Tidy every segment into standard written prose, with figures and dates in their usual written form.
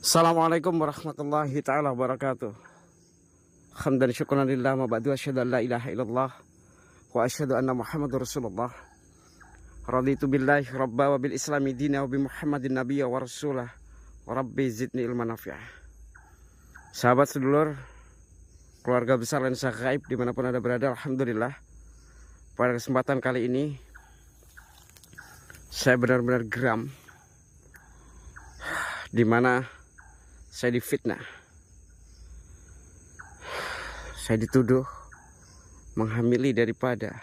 Assalamualaikum warahmatullahi ta'ala wabarakatuh. Hamdan syukran lillah ma ba'du asyhadu an la ilaha illallah wa asyhadu anna Muhammadur Rasulullah. Raditu billahi rabba wa bil islami dina wa bi Muhammadin nabiyya wa rasulah wa rabbi zidni ilman nafi'ah. Sahabat sedulur, keluarga besar Lensa Gaib dimanapun Anda berada, alhamdulillah pada kesempatan kali ini saya benar-benar geram dimana saya difitnah. Saya dituduh menghamili daripada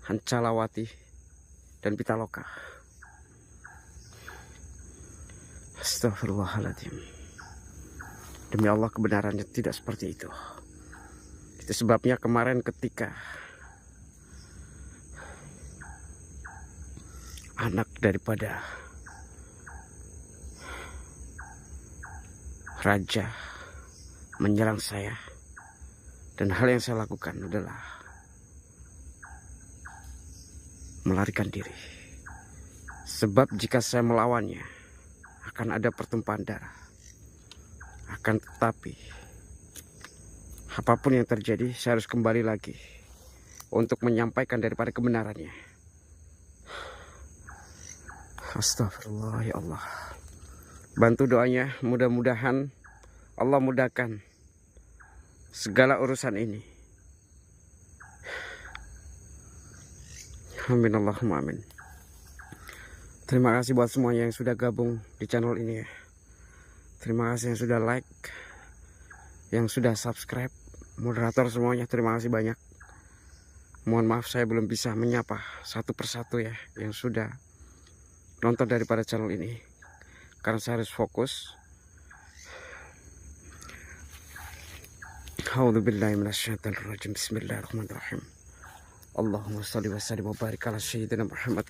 Hancalawati dan Pitaloka. Astagfirullahaladzim. Demi Allah, kebenarannya tidak seperti itu. Itu sebabnya kemarin ketika anak daripada raja menyerang saya, dan hal yang saya lakukan adalah melarikan diri. Sebab jika saya melawannya akan ada pertumpahan darah. Akan tetapi apapun yang terjadi, saya harus kembali lagi untuk menyampaikan daripada kebenarannya. Astagfirullah, ya Allah. Bantu doanya, mudah-mudahan Allah mudahkan segala urusan ini. Amin Allahumma amin. Terima kasih buat semuanya yang sudah gabung di channel ini ya. Terima kasih yang sudah like, yang sudah subscribe. Moderator semuanya, terima kasih banyak. Mohon maaf saya belum bisa menyapa satu persatu ya yang sudah nonton daripada channel ini, karena saya harus fokus. A'udzubillahi minasyaitonirrajim. Bismillahirrahmanirrahim. Allahumma shalli wa sallim wa barik ala sayyidina Muhammad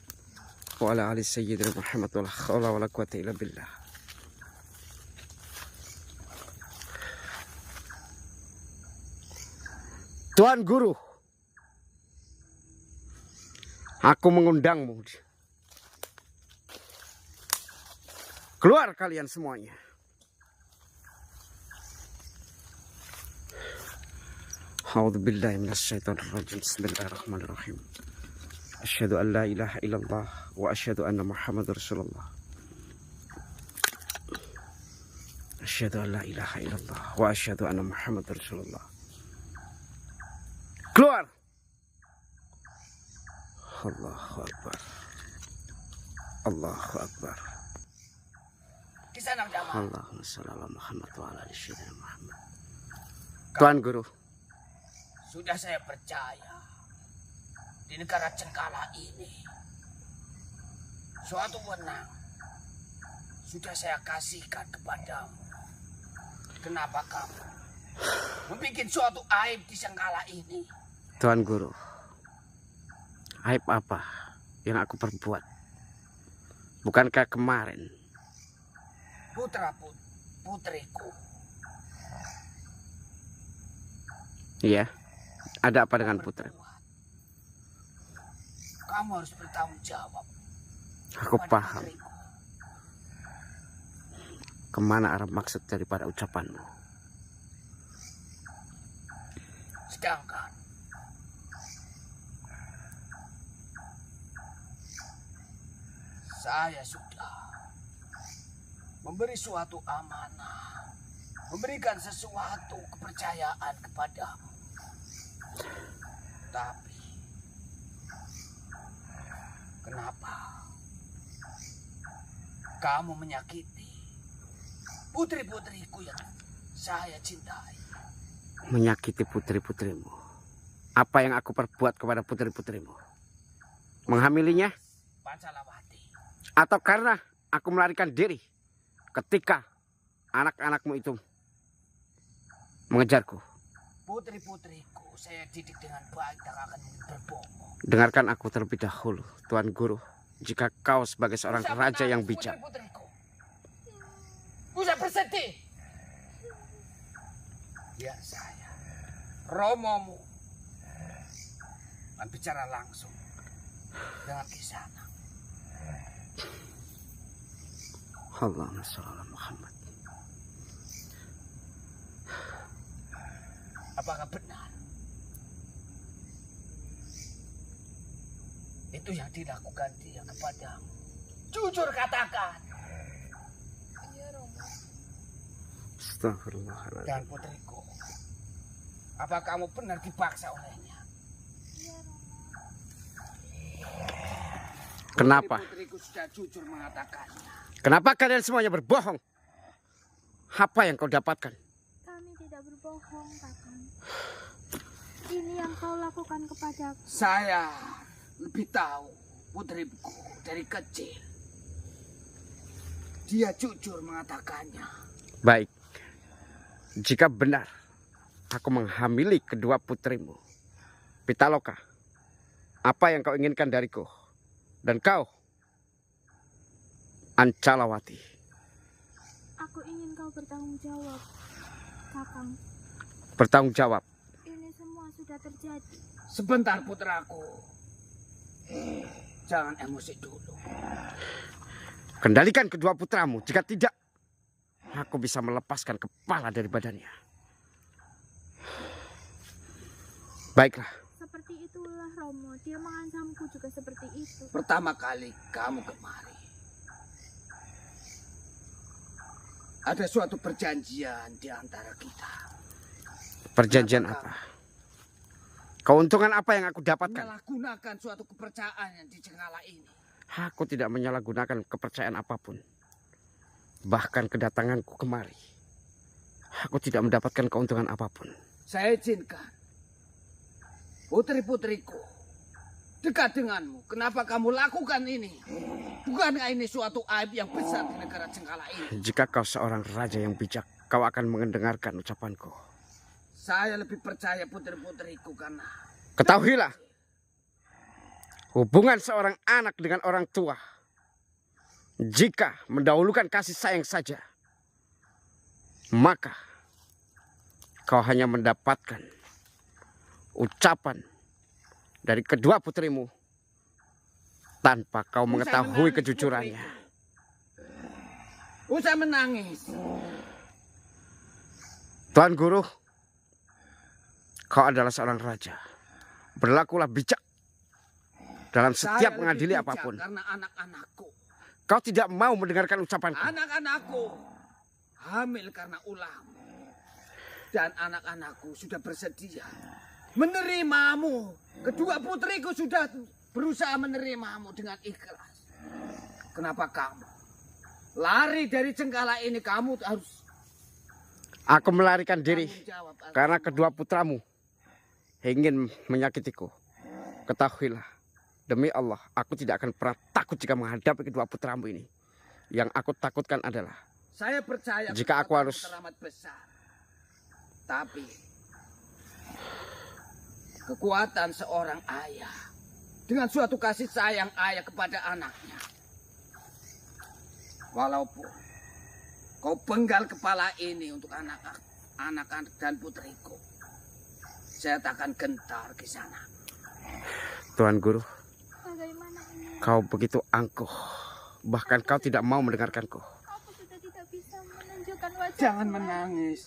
wa ala ali sayyidina Muhammad wa la haula wa la quwwata illa billah. Tuan Guru, aku mengundangmu. Keluar kalian semuanya. A'udzubillahi minasyaitonirrajim. Bismillahirrahmanirrahim. Asyhadu an la ilaha illallah wa asyhadu anna Muhammadar Rasulullah. Asyhadu an la ilaha illallah wa asyhadu anna Muhammadar Rasulullah. Keluar. Allahu Akbar. Allahu Akbar. Allahumma shalli ala Muhammad wa ala ali sayyidina Muhammad. Tuan Guru, sudah saya percaya di negara Cengkala ini suatu wenang sudah saya kasihkan kepadamu. Kenapa kamu membuat suatu aib di Cengkala ini? Tuan Guru, aib apa yang aku perbuat? Bukankah kemarin putriku? Iya, ada apa dengan putri? Kamu harus bertanggung jawab. Aku paham. Putriku. Kemana arah maksud daripada ucapanmu? Sedangkan saya sudah memberi suatu amanah, memberikan sesuatu kepercayaan kepadamu. Tapi kenapa kamu menyakiti putri-putriku yang saya cintai? Menyakiti putri-putrimu? Apa yang aku perbuat kepada putri-putrimu? Menghamilinya? Pancalawati. Atau karena aku melarikan diri ketika anak-anakmu itu mengejarku? Putri-putriku saya didik dengan baik dan akan berbohong. Dengarkan aku terlebih dahulu, Tuan Guru. Jika kau sebagai seorang raja yang bijak, putri-putriku, bisa bersedih. Ya saya, Romomu, akan bicara langsung dengan Kisanak. Allahumma sholli ala Muhammad. Apakah benar itu yang dilakukan dia kepadamu? Jujur katakan. Iya, Romo. Astagfirullahaladzim. Dan putriku, apa kamu benar dipaksa olehnya? Iya, Romo. Kenapa? Putriku sudah jujur mengatakannya. Kenapa kalian semuanya berbohong? Apa yang kau dapatkan? Kami tidak berbohong, Kakang. Ini yang kau lakukan kepadaku. Saya lebih tahu putriku dari kecil. Dia jujur mengatakannya. Baik. Jika benar aku menghamili kedua putrimu, Pitaloka, apa yang kau inginkan dariku? Dan kau, Ancalawati. Aku ingin kau bertanggung jawab, Kakang. Bertanggung jawab. Ini semua sudah terjadi. Sebentar putraku. Jangan emosi dulu. Kendalikan kedua putramu. Jika tidak, aku bisa melepaskan kepala dari badannya. Baiklah. Seperti itulah Romo. Dia mengancamku juga seperti itu. Pertama kali kamu kemari, ada suatu perjanjian di antara kita. Perjanjian apa? Keuntungan apa yang aku dapatkan? Menyalahgunakan suatu kepercayaan yang di Jenggala ini. Aku tidak menyalahgunakan kepercayaan apapun. Bahkan kedatanganku kemari, aku tidak mendapatkan keuntungan apapun. Saya izinkan putri-putriku dekat denganmu. Kenapa kamu lakukan ini? Bukankah ini suatu aib yang besar di negara Jenggala ini? Jika kau seorang raja yang bijak, kau akan mendengarkan ucapanku. Saya lebih percaya putri-putriku karena Ketahuilah, hubungan seorang anak dengan orang tua, jika mendahulukan kasih sayang saja, maka kau hanya mendapatkan ucapan dari kedua putrimu tanpa kau mengetahui kejujurannya. usah menangis. Tuan Guru, kau adalah seorang raja. Berlakulah bijak dalam setiap Saya mengadili lebih bijak apapun. karena anak-anakku. Kau tidak mau mendengarkan ucapanku. Anak-anakku hamil karena ulahmu. Dan anak-anakku sudah bersedia menerimamu. Kedua putriku sudah berusaha menerimamu dengan ikhlas. Kenapa kamu lari dari Jenggala ini? Kamu harus Aku melarikan diri tanggung jawab atas karena semua. kedua putramu ingin menyakitiku. Ketahuilah, demi Allah, aku tidak akan pernah takut jika menghadapi kedua putramu ini. Yang aku takutkan adalah Saya percaya jika aku kekuatanmu harus teramat besar. Tapi kekuatan seorang ayah dengan suatu kasih sayang ayah kepada anaknya. Walaupun kau penggal kepala ini untuk anak-anak dan putriku, saya tak akan gentar ke sana. Tuan Guru, Bagaimana ini? kau begitu angkuh. Bahkan kau tidak mau mendengarkanku. Aku sudah tidak bisa menunjukkan wajahku. Jangan lagi. menangis.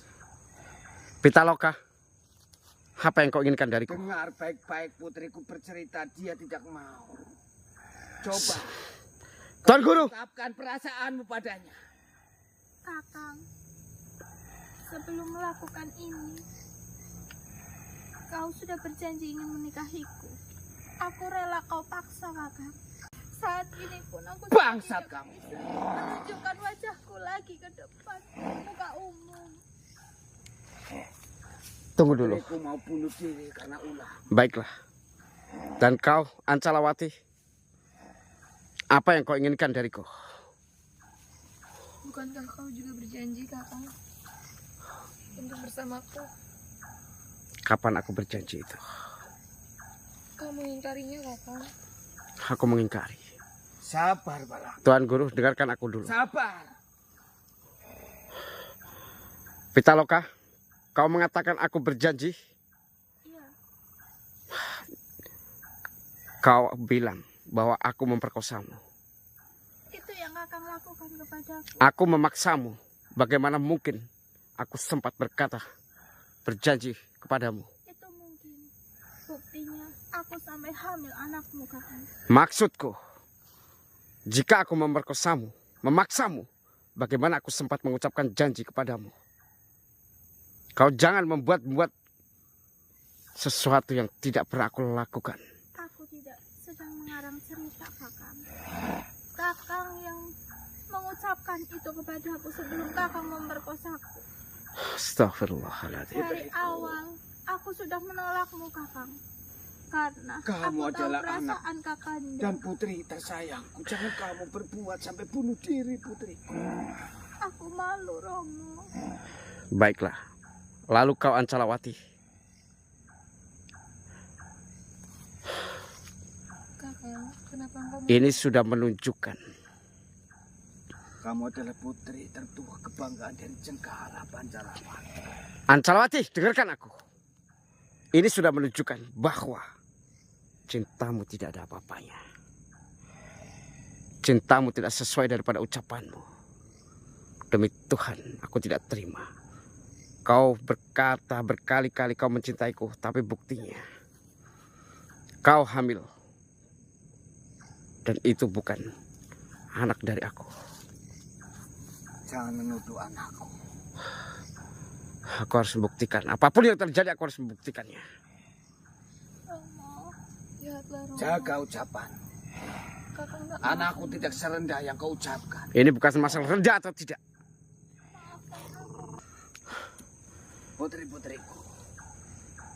Pitaloka, apa yang kau inginkan dariku? Dengar baik-baik putriku bercerita, dia tidak mau. Coba Tuan Guru, ungkapkan perasaanmu padanya. Kakang, sebelum melakukan ini, kau sudah berjanji ingin menikahiku. Aku rela kau paksa, Kakang. Saat ini pun aku sudah Bangsat tidak kamu. menunjukkan wajahku lagi ke depan muka umum. tunggu dulu. Putriku mau bunuh diri karena ulah. Baiklah. Dan kau, Ancalawati, apa yang kau inginkan dariku? Bukankah kau juga berjanji, Kakang, untuk bersamaku? Kapan aku berjanji itu? Kau mengingkarinya, Kakang. Aku mengingkari. Sabar, Balang. Tuan Guru, dengarkan aku dulu. Sabar. Pitaloka, kau mengatakan aku berjanji. Iya, Kau bilang bahwa aku memperkosamu. itu yang Kakang lakukan kepadaku. Aku memaksamu. Bagaimana mungkin aku sempat berkata berjanji kepadamu. Itu mungkin. Buktinya aku sampai hamil anakmu, Kakang. Maksudku, jika aku memerkosamu, memaksamu, bagaimana aku sempat mengucapkan janji kepadamu? Kau jangan membuat sesuatu yang tidak pernah aku lakukan. Aku tidak sedang mengarang cerita, Kakang. Kakang yang mengucapkan itu kepadaku sebelum Kakang memerkosaku. Astagfirullahaladzim. Dari awal, aku sudah menolakmu, Kakang. Karena Kamu aku tahu adalah perasaan Kakanda. Dan putri tersayangku, jangan kamu berbuat sampai bunuh diri, putriku. Aku malu, Romo. Baiklah, lalu kau Ancalawati. Kakang, kenapa engkau Ini sudah menunjukkan Kamu adalah putri tertua kebanggaan dari Cengkala Pancalawati. Ancalawati, dengarkan aku. Ini sudah menunjukkan bahwa cintamu tidak ada apa-apanya. Cintamu tidak sesuai daripada ucapanmu. Demi Tuhan, aku tidak terima. Kau berkata berkali-kali kau mencintaiku, tapi buktinya kau hamil. Dan itu bukan anak dari aku. Jangan menuduh anakku. Aku harus membuktikan. Apapun yang terjadi, aku harus membuktikannya. Romo, lihatlah Romo. Jaga ucapan. Kakang enggak Anakku tidak serendah yang kau ucapkan. Ini bukan masalah rendah atau tidak. Putri-putriku,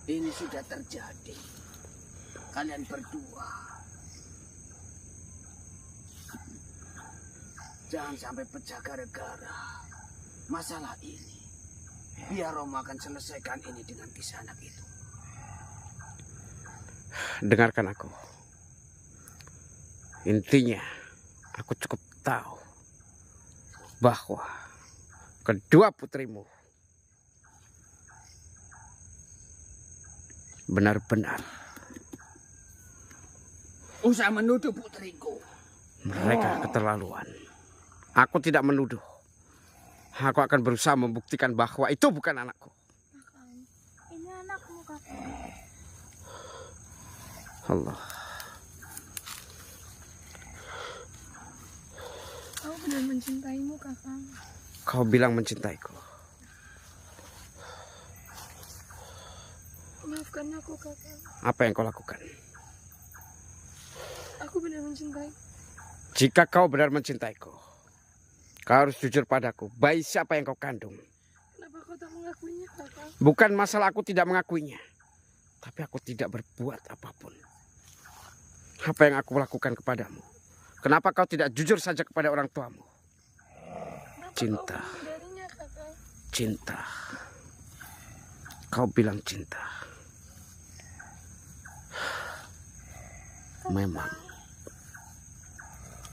ini sudah terjadi. Kalian berdua jangan sampai pecah gara-gara masalah ini. Biar Romo akan selesaikan ini dengan kisah anak itu. Dengarkan aku. Intinya, aku cukup tahu bahwa kedua putrimu benar-benar Usah menuduh putriku. mereka keterlaluan. Aku tidak menuduh. Aku akan berusaha membuktikan bahwa itu bukan anakku. Kakang, ini anakmu, Kakang. Allah. Kau benar mencintaimu, Kakang. Kau bilang mencintaiku. Maafkan aku, Kakang. Apa yang kau lakukan? Aku benar mencintai. Jika kau benar mencintaiku, kau harus jujur padaku. Bayi siapa yang kau kandung? Kenapa kau tak mengakuinya, Kakang? Bukan masalah aku tidak mengakuinya, tapi aku tidak berbuat apapun. Apa yang aku lakukan kepadamu? Kenapa kau tidak jujur saja kepada orang tuamu? Kenapa Cinta. kau menghindarinya, Kakang? Cinta. Kau bilang cinta. Memang.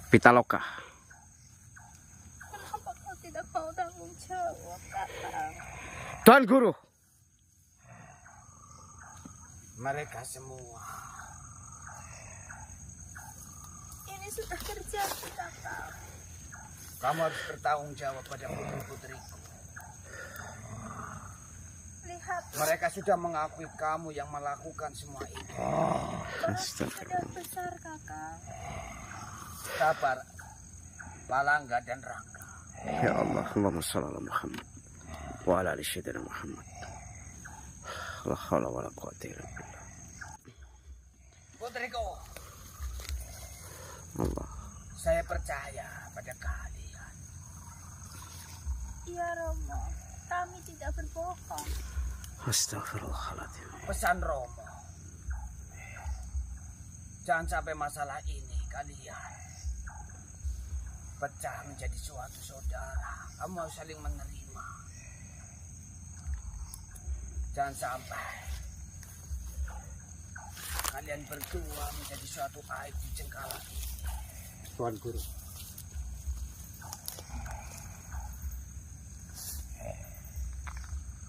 Pitaloka. Kenapa kau tidak mau tanggung jawab, Kakang? Tuan Guru. Mereka semua Ini sudah terjadi, Kakang. kamu harus bertanggung jawab pada putri-putriku. Lihat, Mereka sudah mengakui kamu yang melakukan semua itu. sudah besar, Kakang. Sabar, Palangga dan Rangga. Ya Allah, Allahumma shalli ala Muhammad wa ala ali sayyidina Muhammad. La haula wa la quwwata illa billah. Putriku, Allah. saya percaya pada kalian. Iya, Romo. Kami tidak berbohong. Astagfirullahaladzim. Pesan Romo, jangan sampai masalah ini kalian pecah menjadi suatu saudara. Kamu harus saling menerima. Jangan sampai kalian berdua menjadi suatu aib di Cengkala ini. Tuan Guru.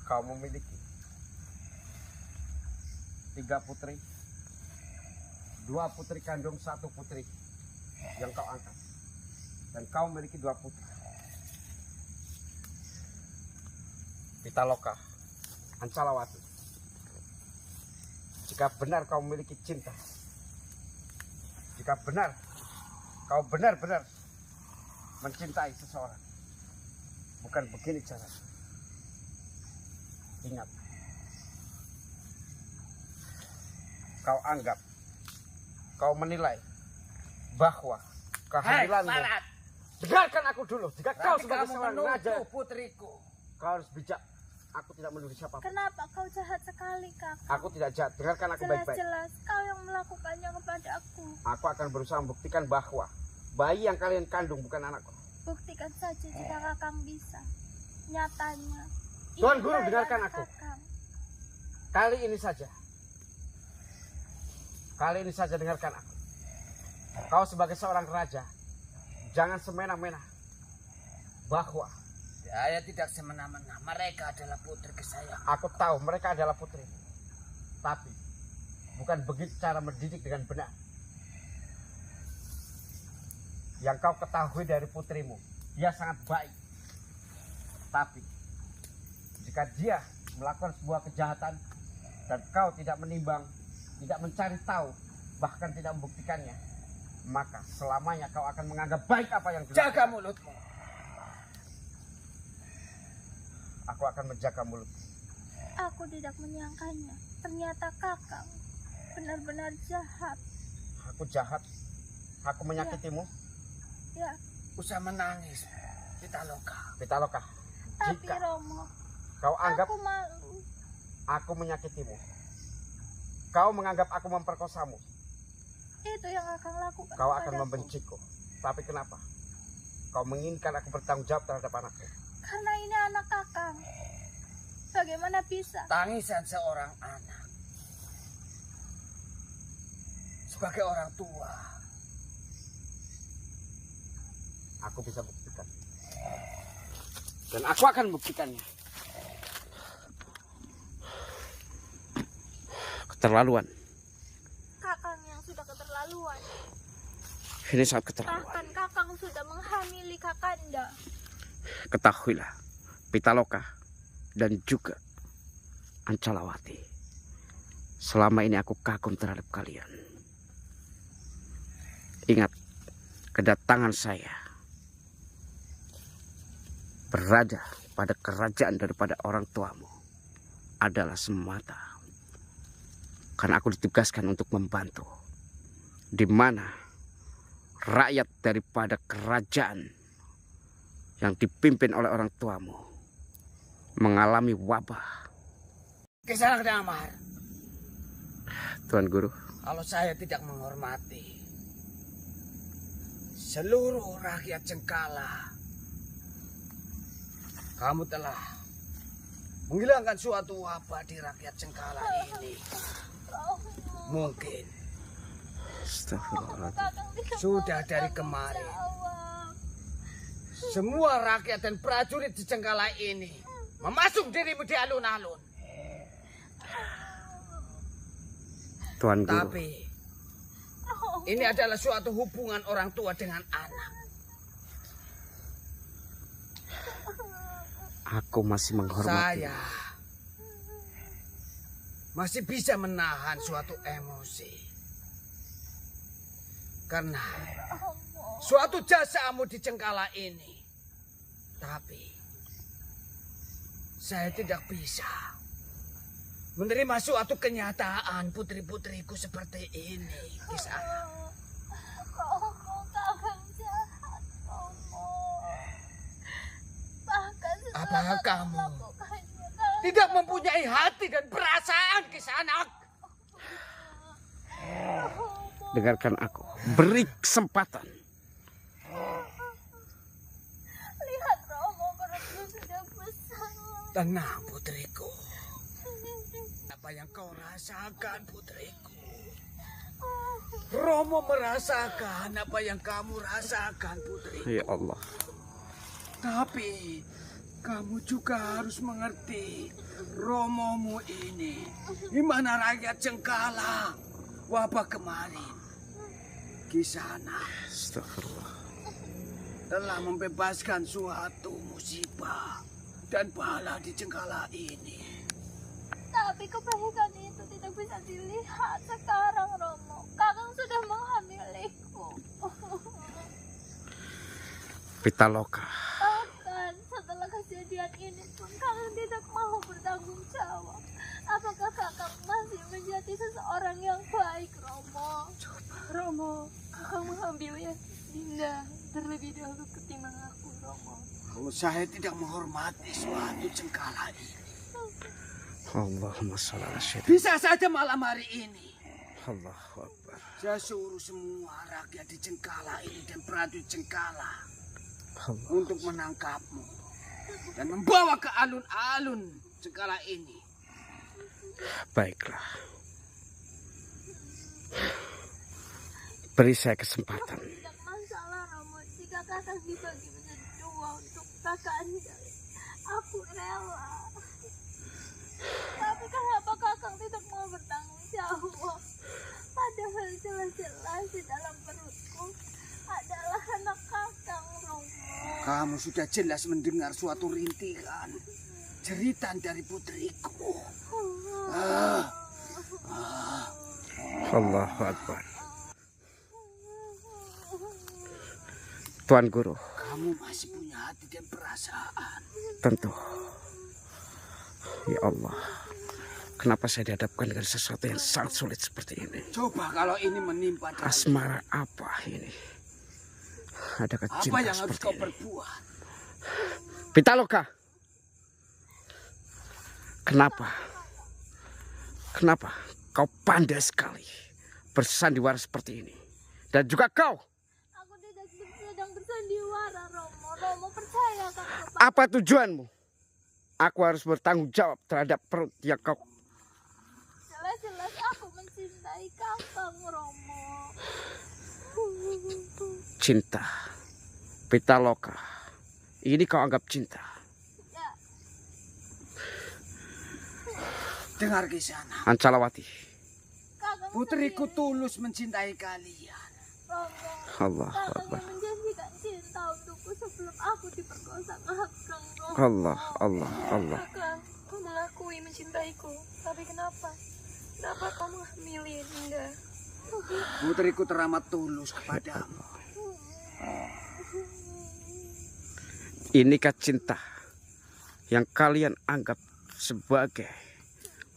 Kau memiliki 3 putri, 2 putri kandung, 1 putri yang kau angkat. Dan kau memiliki 2 putri. Pitaloka, Ancalawati. Jika benar kau memiliki cinta, jika benar kau benar-benar mencintai seseorang, bukan begini caranya. Ingat, kau anggap, kau menilai bahwa kehamilanmu. Barat, Dengarkan aku dulu. Jika kau berarti sebagai kamu seorang raja, menuduh putriku. kau harus bijak. Aku tidak menuduh siapa. Kenapa kau jahat sekali, Kakang? Aku tidak jahat. Dengarkan aku baik-baik. Jelas-jelas kau yang melakukannya kepada aku. Aku akan berusaha membuktikan bahwa bayi yang kalian kandung bukan anakku. Buktikan saja jika Kakang bisa. Nyatanya. Tuan ini Guru, adalah dengarkan anak aku. Kakang. Kali ini saja. Kali ini saja dengarkan aku. Kau sebagai seorang raja, jangan semena-mena bahwa Saya tidak semena-mena. Mereka adalah putri kesayangan. aku tahu mereka adalah putri. Tapi bukan begitu cara mendidik dengan benar. Yang kau ketahui dari putrimu, dia sangat baik. Tapi jika dia melakukan sebuah kejahatan dan kau tidak menimbang, tidak mencari tahu, bahkan tidak membuktikannya, maka selamanya kau akan menganggap baik apa yang dilakukan. Jaga mulutmu. Aku akan menjaga mulut. Aku tidak menyangkanya. Ternyata Kakang benar-benar jahat. Aku jahat. Aku menyakitimu. Ya, Usah menangis. Pitaloka. Pitaloka, tapi jika Romo, kau anggap aku malu. aku menyakitimu, kau menganggap aku memperkosamu, Itu yang Kakang lakukan. kau akan kepadaku. membenciku. Tapi kenapa? Kau menginginkan aku bertanggung jawab terhadap anakku. Karena ini anak Kakang. Bagaimana bisa? Tangisan seorang anak. Sebagai orang tua. Aku bisa buktikan. Dan aku akan membuktikannya. Keterlaluan. Kakang yang sudah keterlaluan. Ini sangat keterlaluan. Bahkan Kakang sudah menghamili Kakanda. Ketahuilah, Pitaloka dan juga Ancalawati, selama ini aku kagum terhadap kalian. Ingat, kedatangan saya berada pada kerajaan daripada orang tuamu adalah semata karena aku ditugaskan untuk membantu, di mana rakyat daripada kerajaan yang dipimpin oleh orang tuamu mengalami wabah. Kisah Damar. Tuan Guru, Kalau saya tidak menghormati seluruh rakyat Cengkala, kamu telah menghilangkan suatu wabah di rakyat Cengkala ini. Mungkin astagfirullahaladzim. Kakang tidak sudah mau dari bertanggung kemarin jawab. semua rakyat dan prajurit di Cengkala ini memasuk dirimu di alun-alun. Tuan Guru, Tapi ini adalah suatu hubungan orang tua dengan anak. aku masih menghormati. Saya masih bisa menahan suatu emosi. Karena suatu jasamu di Cengkala ini. Tapi saya tidak bisa menerima suatu kenyataan putri-putriku seperti ini. Kisah. Romo, Kakang jahat, Romo. Bahkan setelah Apakah Kakang kamu melakukannya, Kakang tidak mempunyai hati dan perasaan, Kisanak? Dengarkan aku, beri kesempatan. lihat Romo, perutku sudah besar. Tenang, putriku. Apa yang kau rasakan, putriku? Romo merasakan apa yang kamu rasakan, putriku. Ya Allah. Tapi kamu juga harus mengerti Romomu ini. Di mana rakyat Cengkala wabah kemarin. Kisana Astagfirullah. telah membebaskan suatu musibah dan bala di Cengkala ini. Tapi kebaikan itu tidak bisa dilihat sekarang, Romo. Kakang sudah menghamiliku. Pitaloka. Bahkan setelah kejadian ini pun kakang tidak mau bertanggung jawab. Apakah kakang masih menjadi seseorang yang baik, Romo? Romo, kakang mengambil ya Dinda terlebih dahulu ketimbang aku, Romo. Kalau saya tidak menghormati suatu cengkala ini, Allahumma sholli ala sayyidina. bisa saja malam hari ini Allahu Akbar. saya suruh semua rakyat di Cengkala ini dan prajurit Cengkala Allah. untuk menangkapmu dan membawa ke alun-alun Cengkala ini. Baiklah. Beri saya kesempatan. Tidak masalah, Romo. Jika kakang dibagi menjadi dua untuk kakak Anda, aku rela. Tapi kenapa kakang tidak mau bertanggung jawab? Padahal jelas-jelas di dalam perutku adalah anak kakang, Romo. Kamu sudah jelas mendengar suatu rintihan cerita dari putriku. Allahu Akbar. Tuan Guru, Kamu masih punya hati dan perasaan. tentu. Ya Allah, kenapa saya dihadapkan dengan sesuatu yang sangat sulit seperti ini? Coba kalau ini menimpa dirimu, Asmara apa ini? Adakah apa cinta yang harus seperti kau ini? perbuat? Pitaloka, kenapa? Kenapa kau pandai sekali bersandiwara seperti ini? Dan juga kau, Aku tidak sedang bersandiwara, Romo. Romo percaya kakak. apa tujuanmu? Aku harus bertanggung jawab terhadap perut yang kau... Jelas-jelas aku mencintai kakang, Romo. Cinta. Pitaloka, ini kau anggap cinta. Ya, Dengar Kisana, Ancalawati. kakang putriku sendiri, tulus mencintai kalian. Romo. Allah Kakang Akbar. yang menjanjikan cinta untukku sebelum aku diperkosa kakang, Romo. Allah, Allah, Allah. Kakang, kau mengakui mencintaiku. Tapi kenapa? Kenapa kau menghamili Dinda? Putriku teramat tulus kepadamu. Inikah cinta yang kalian anggap sebagai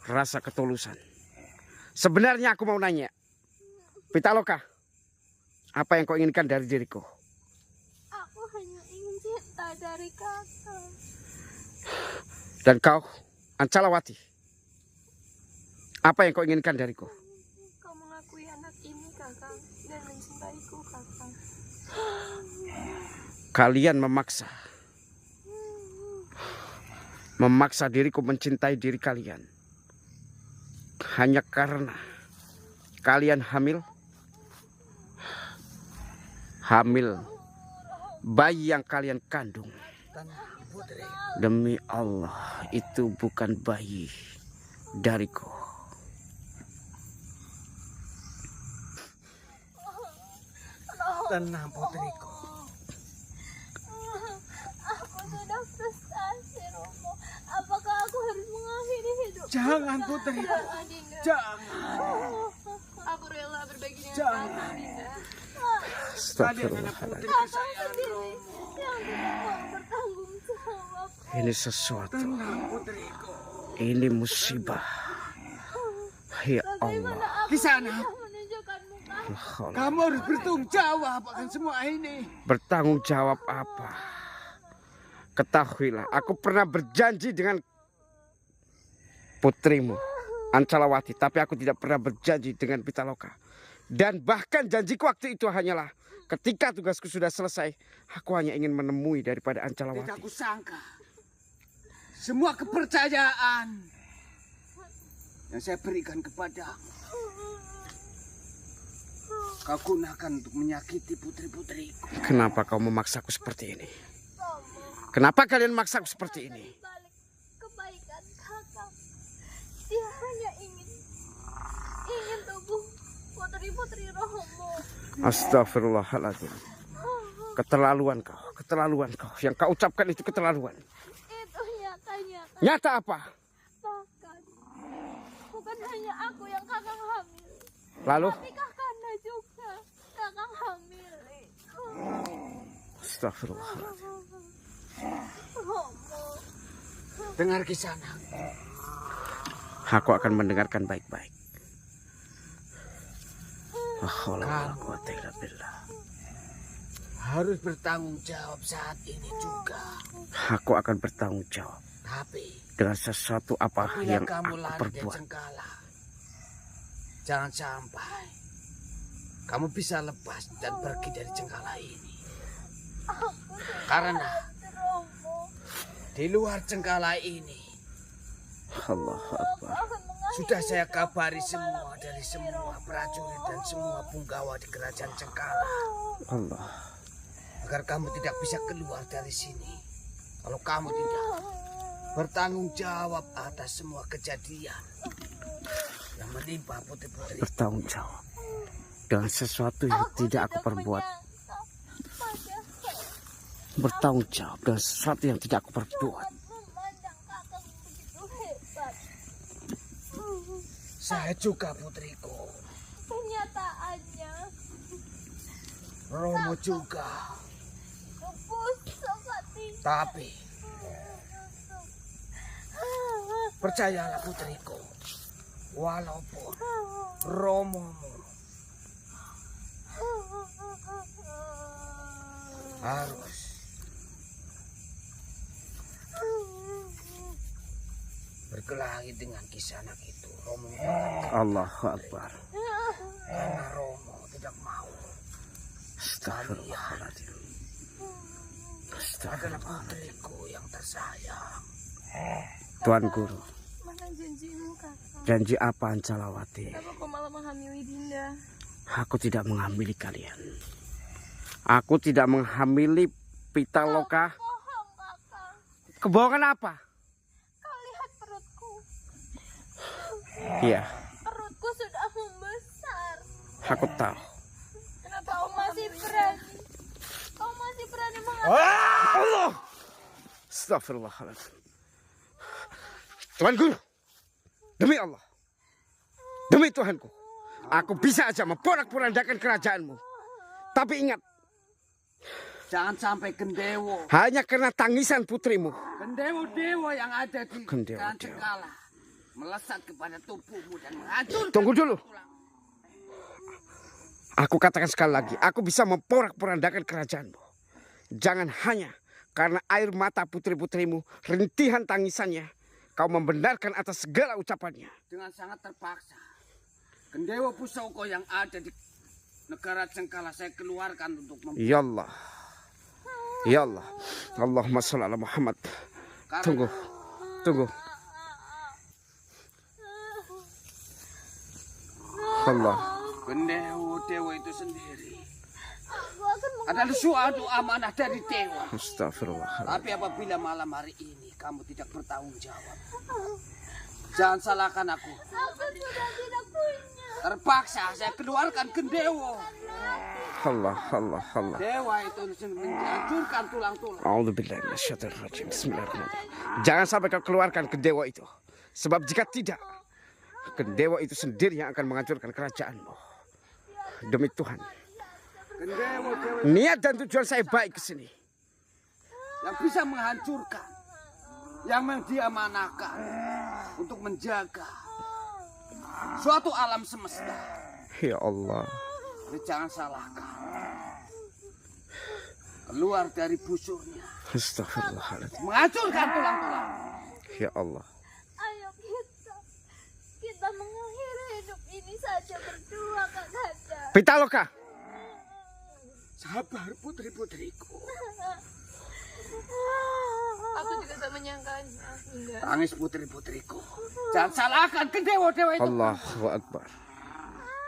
rasa ketulusan? Sebenarnya aku mau nanya, Pitaloka, apa yang kau inginkan dari diriku? Aku hanya ingin cinta dari kakang. Dan kau, Ancalawati, apa yang kau inginkan dariku? Kau mengakui anak ini, kakang, dan mencintaiku, kakang. Kalian memaksa diriku mencintai diri kalian hanya karena kalian hamil bayi yang kalian kandung. Demi Allah, itu bukan bayi dariku. Tenang putriku. Aku sudah frustasi, Romo. Apakah aku harus mengakhiri hidup? Jangan putriku. Jangan, Dinda. Jangan. Aku rela berbagi dengan Jangan. kakang, Dinda. Kalian anak Astagfirullahaladzim. putri Kakang kesayangan sendiri Romo. yang tidak mau bertanggung jawab. Ini sesuatu, Tenang putriku. ini musibah. Ya Bagaimana Allah. aku Kisana, bisa menunjukkan muka? kamu harus bertanggung jawab akan semua ini. Bertanggung jawab apa? Ketahuilah, aku pernah berjanji dengan putrimu, Ancalawati, tapi aku tidak pernah berjanji dengan Pitaloka. Dan bahkan janjiku waktu itu hanyalah ketika tugasku sudah selesai, aku hanya ingin menemui daripada Tidak Ancalawati. kusangka semua kepercayaan yang saya berikan kepadamu kau gunakan untuk menyakiti putri-putriku. Kenapa kau memaksaku seperti ini? Romo, Kenapa kalian memaksaku seperti ini? balik kebaikan kakak. Dia hanya ingin tubuh putri-putri Romo. Astagfirullahaladzim. Keterlaluan kau. Yang kau ucapkan itu keterlaluan. Itu nyatanya kan. Nyata apa? Bahkan bukan hanya aku yang kakang hamil. Lalu? Tapi kakanda juga kakang hamil. Astagfirullahaladzim. Romo. Dengar Kisanak. Aku akan mendengarkan baik-baik. La haula wala quwata illa billah. Harus bertanggung jawab saat ini juga. Aku akan bertanggung jawab Tapi dengan sesuatu apa bila yang kamu aku lari dari perbuat. Cengkala, jangan sampai kamu bisa lepas dan pergi dari Cengkala ini. Karena Romo. di luar Cengkala ini Allahu Akbar. sudah saya kabari semua dari semua prajurit dan semua punggawa di kerajaan Cengkala Allah. agar kamu tidak bisa keluar dari sini. Kalau kamu tidak bertanggung jawab atas semua kejadian yang menimpa putri-putri. Bertanggung jawab dengan sesuatu yang tidak aku perbuat. Bertanggung jawab dengan sesuatu yang tidak aku perbuat. Memandang kakang begitu hebat. Saya juga putriku. Kenyataannya Romo juga. busuk hati. Tapi percayalah putriku, walaupun Romomu harus berkelahi dengan Kisanak itu, Romo Allahu Akbar. karena Romo tidak mau Astagfirullahaladzim. adalah Astagfirullahaladzim. putriku yang tersayang. Tuan Guru, Mana janjimu kakak? janji apa Ancalawati? Kenapa kau malah menghamili Dinda? Aku tidak menghamili kalian. Aku tidak menghamili Pitaloka. Bohong kakang. Kebohongan apa? Kau lihat perutku. Iya, Perutku sudah membesar. aku tahu. Kenapa Kau masih berani. Kau masih berani Allah! Astagfirullahaladzim. Tuan Guru, demi Allah, demi Tuhanku, aku bisa aja memporak-porandakan kerajaanmu. Tapi ingat, Jangan sampai Gendewo, hanya karena tangisan putrimu. Gendewo-dewa yang ada di Gendewo-dewa. Cengkala melesat kepada tubuhmu dan menghancurkan. Tunggu dulu. tulang. Aku katakan sekali lagi, aku bisa memporak-porandakan kerajaanmu. Jangan hanya karena air mata putri-putrimu, rintihan tangisannya, kau membenarkan atas segala ucapannya. Dengan sangat terpaksa, Gendewo Pusoko yang ada di negara Cengkala saya keluarkan untuk Ya Allah. Ya Allah. Allahumma sholli ala Muhammad. Tunggu. Tunggu. Allah. Gendewo-dewa itu sendiri Aku akan adalah suatu amanah dari dewa. Astagfirullahaladzim. Tapi apabila malam hari ini kamu tidak bertanggung jawab, jangan salahkan aku. Aku sudah tidak punya. Terpaksa saya keluarkan Gendewo. Allah, Allah, Allah. Dewa itu menghancurkan tulang-tulang. A'udzubillahi minasyaitonirrajim. Bismillahirrahmanirrahim. Jangan sampai kau keluarkan Gendewo itu. Sebab jika tidak, Gendewo itu sendiri yang akan menghancurkan kerajaanmu. Demi Tuhan. Gendewo-dewa Niat dan tujuan saya baik ke sini. yang bisa menghancurkan, yang diamanahkan untuk menjaga suatu alam semesta. Ya Allah. Jadi jangan salahkan. Keluar dari busurnya, Astagfirullahaladzim. menghancurkan tulang-tulang. Ya Allah. Ayo kita mengakhiri hidup ini saja berdua, Kakanda. Pitaloka. Sabar putri-putriku. Aku juga tak menyangkanya, Dinda. Tangis putri-putriku. Jangan salahkan Gendewo-dewa itu. Allahu Akbar.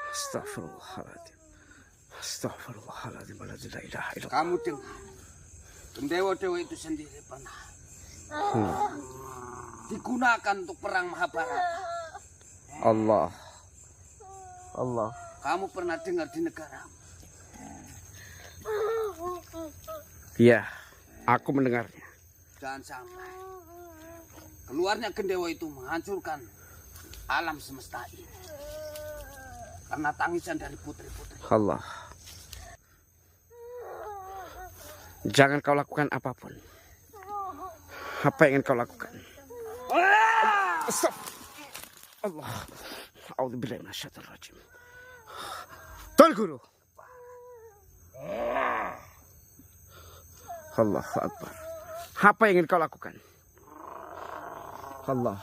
Astagfirullahaladzim. Astagfirullahaladzim. La ilaha illallah. Kamu dengar, Gendewo-dewa itu sendiri pernah digunakan untuk perang Mahabharata. Allah. Allah. Kamu pernah dengar di negara? Ya, aku mendengarnya. Jangan sampai keluarnya Gendewo itu menghancurkan alam semesta ini. Karena tangisan dari putri-putri. Allah. Jangan kau lakukan apapun. Apa yang ingin kau lakukan? Stop. Allah. A'udzubillahi minasyaitonir rajim. Tuan Guru. Allahu Akbar. Apa yang ingin kau lakukan? Allah.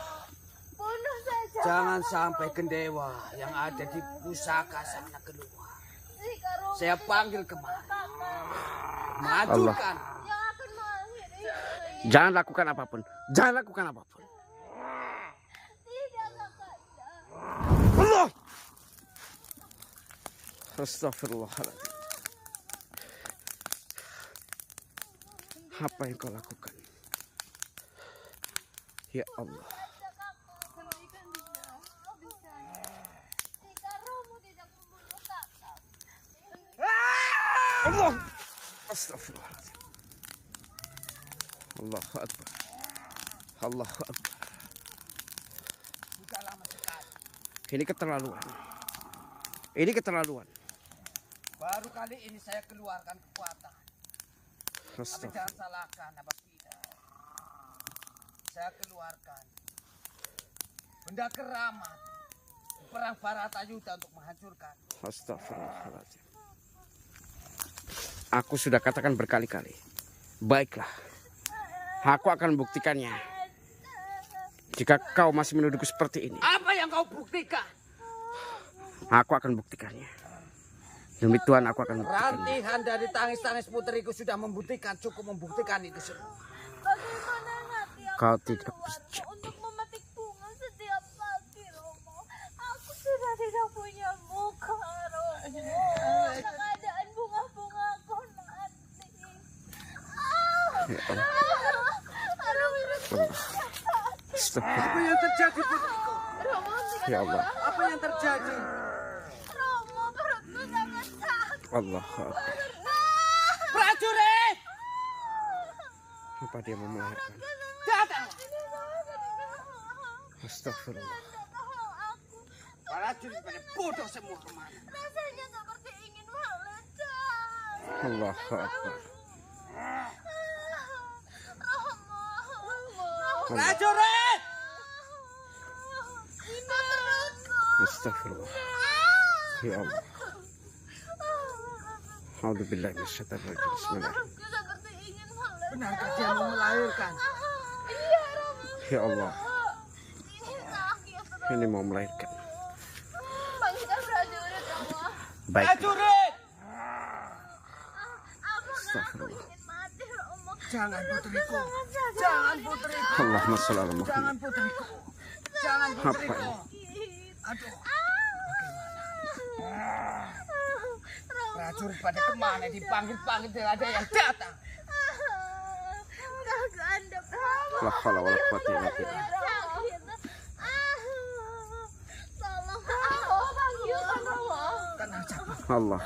Bunuh saja. Jangan sampai gendewa yang ada di pusaka sana keluar. Jika Romo Saya panggil kemari. Allah. Majukan. yang akan mengakhiri ini. Jangan lakukan apapun. Jangan lakukan apapun. Tidak, Kakanda. Allah. Astagfirullahaladzim. Apa yang kau lakukan? Ya Allah. Kembalikan Dinda. Bisa. Jika Romo tidak membunuh kakak. Allah. Astagfirullahaladzim. Allahu Akbar. Allahu Akbar. Sudah lama sekali. Ini keterlaluan. Ini keterlaluan. Baru kali ini saya keluarkan kekuatan. Tapi Astagfirullah. jangan salahkan apabila saya keluarkan benda keramat di perang Baratayuda untuk menghancurkan. Astagfirullahaladzim. Aku sudah katakan berkali-kali. Baiklah. Aku akan membuktikannya. Jika kau masih menuduhku seperti ini, Apa yang kau buktikan? aku akan buktikannya. Demi Tuhan aku akan membuktikannya. Rantihan dari tangis-tangis puteriku sudah membuktikan, cukup membuktikan itu semua. Bagaimana hati aku Kau tidak berdoa bisa. untuk memetik bunga setiap pagi, Romo? Aku sudah tidak punya muka, Romo. Keadaan bunga-bungaku mati. Ya Allah. Romo, Astagfirullah. Apa yang terjadi putriku? Ya Allah. Apa yang terjadi? Romo, perutku sangat sakit. Allah Akbar. Prajurit! Apa dia mau melahirkan? Datang! Astagfirullah. Prajurit pada bodoh semua kemana? Rasanya seperti ingin meledak. Allah Akbar. Romo. Prajurit! Astagfirullah. Ya Allah. A'udzubillahi minasyaitonir rajim. Bismillah. Perutku seperti ingin meledak. Benarkah dia mau melahirkan? Iya, Romo. Ya Allah. Ini sakit, Romo. Ini mau melahirkan. Panggilkan prajurit, Romo. Baik. Prajurit! Apakah aku ingin mati, Romo? Jangan putriku. Sangat sakit. Jangan putriku. Allahumma sholli ala Muhammad. Jangan putriku. Jangan Apa putriku. ini? Aduh. Prajurit pada kemana? Dipanggil-panggil tidak ada yang datang. Kakanda Prabu. La haula wala quwwata illa billah. Sakit. Tolong aku, panggilkan Romo. Tenang saja. Allah.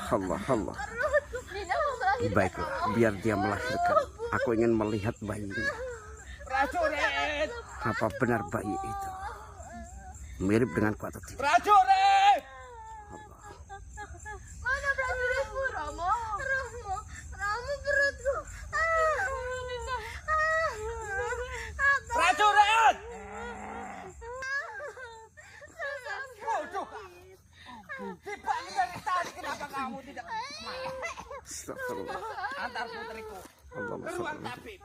Dinda mau melahirkan. Baiklah, biar dia melahirkan. Aku ingin melihat bayinya. Prajurit! Apa benar bayi itu mirip denganku atau tidak? Prajurit! Allah. Mana prajuritmu, Romo? Romo perutku. Prajurit! Bodoh kamu. Dipanggil dari tadi, kenapa kamu tidak kemana? Astagfirullah. Antar putriku Allahumma ke ruang sholli. tabib.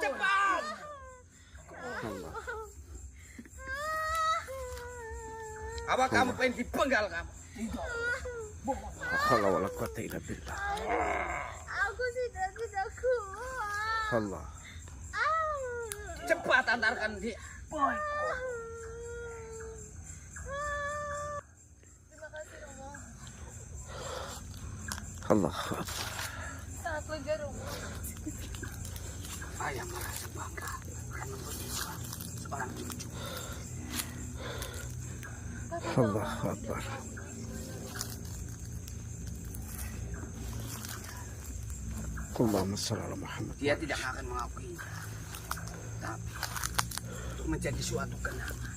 Cepat! Allah. Apa kamu pengen dipenggal kamu? La haula wala quwwata illa billah. Aku sudah tidak kuat. Allah. Cepat antarkan dia. Terima kasih Romo. Allah. Sangat lega Romo. Ayah merasa bangga karena mempunyai seorang cucu. Allah Akbar. Allahumma sholli ala Muhammad. Dia tidak akan mengakui. Tapi untuk menjadi suatu kenangan,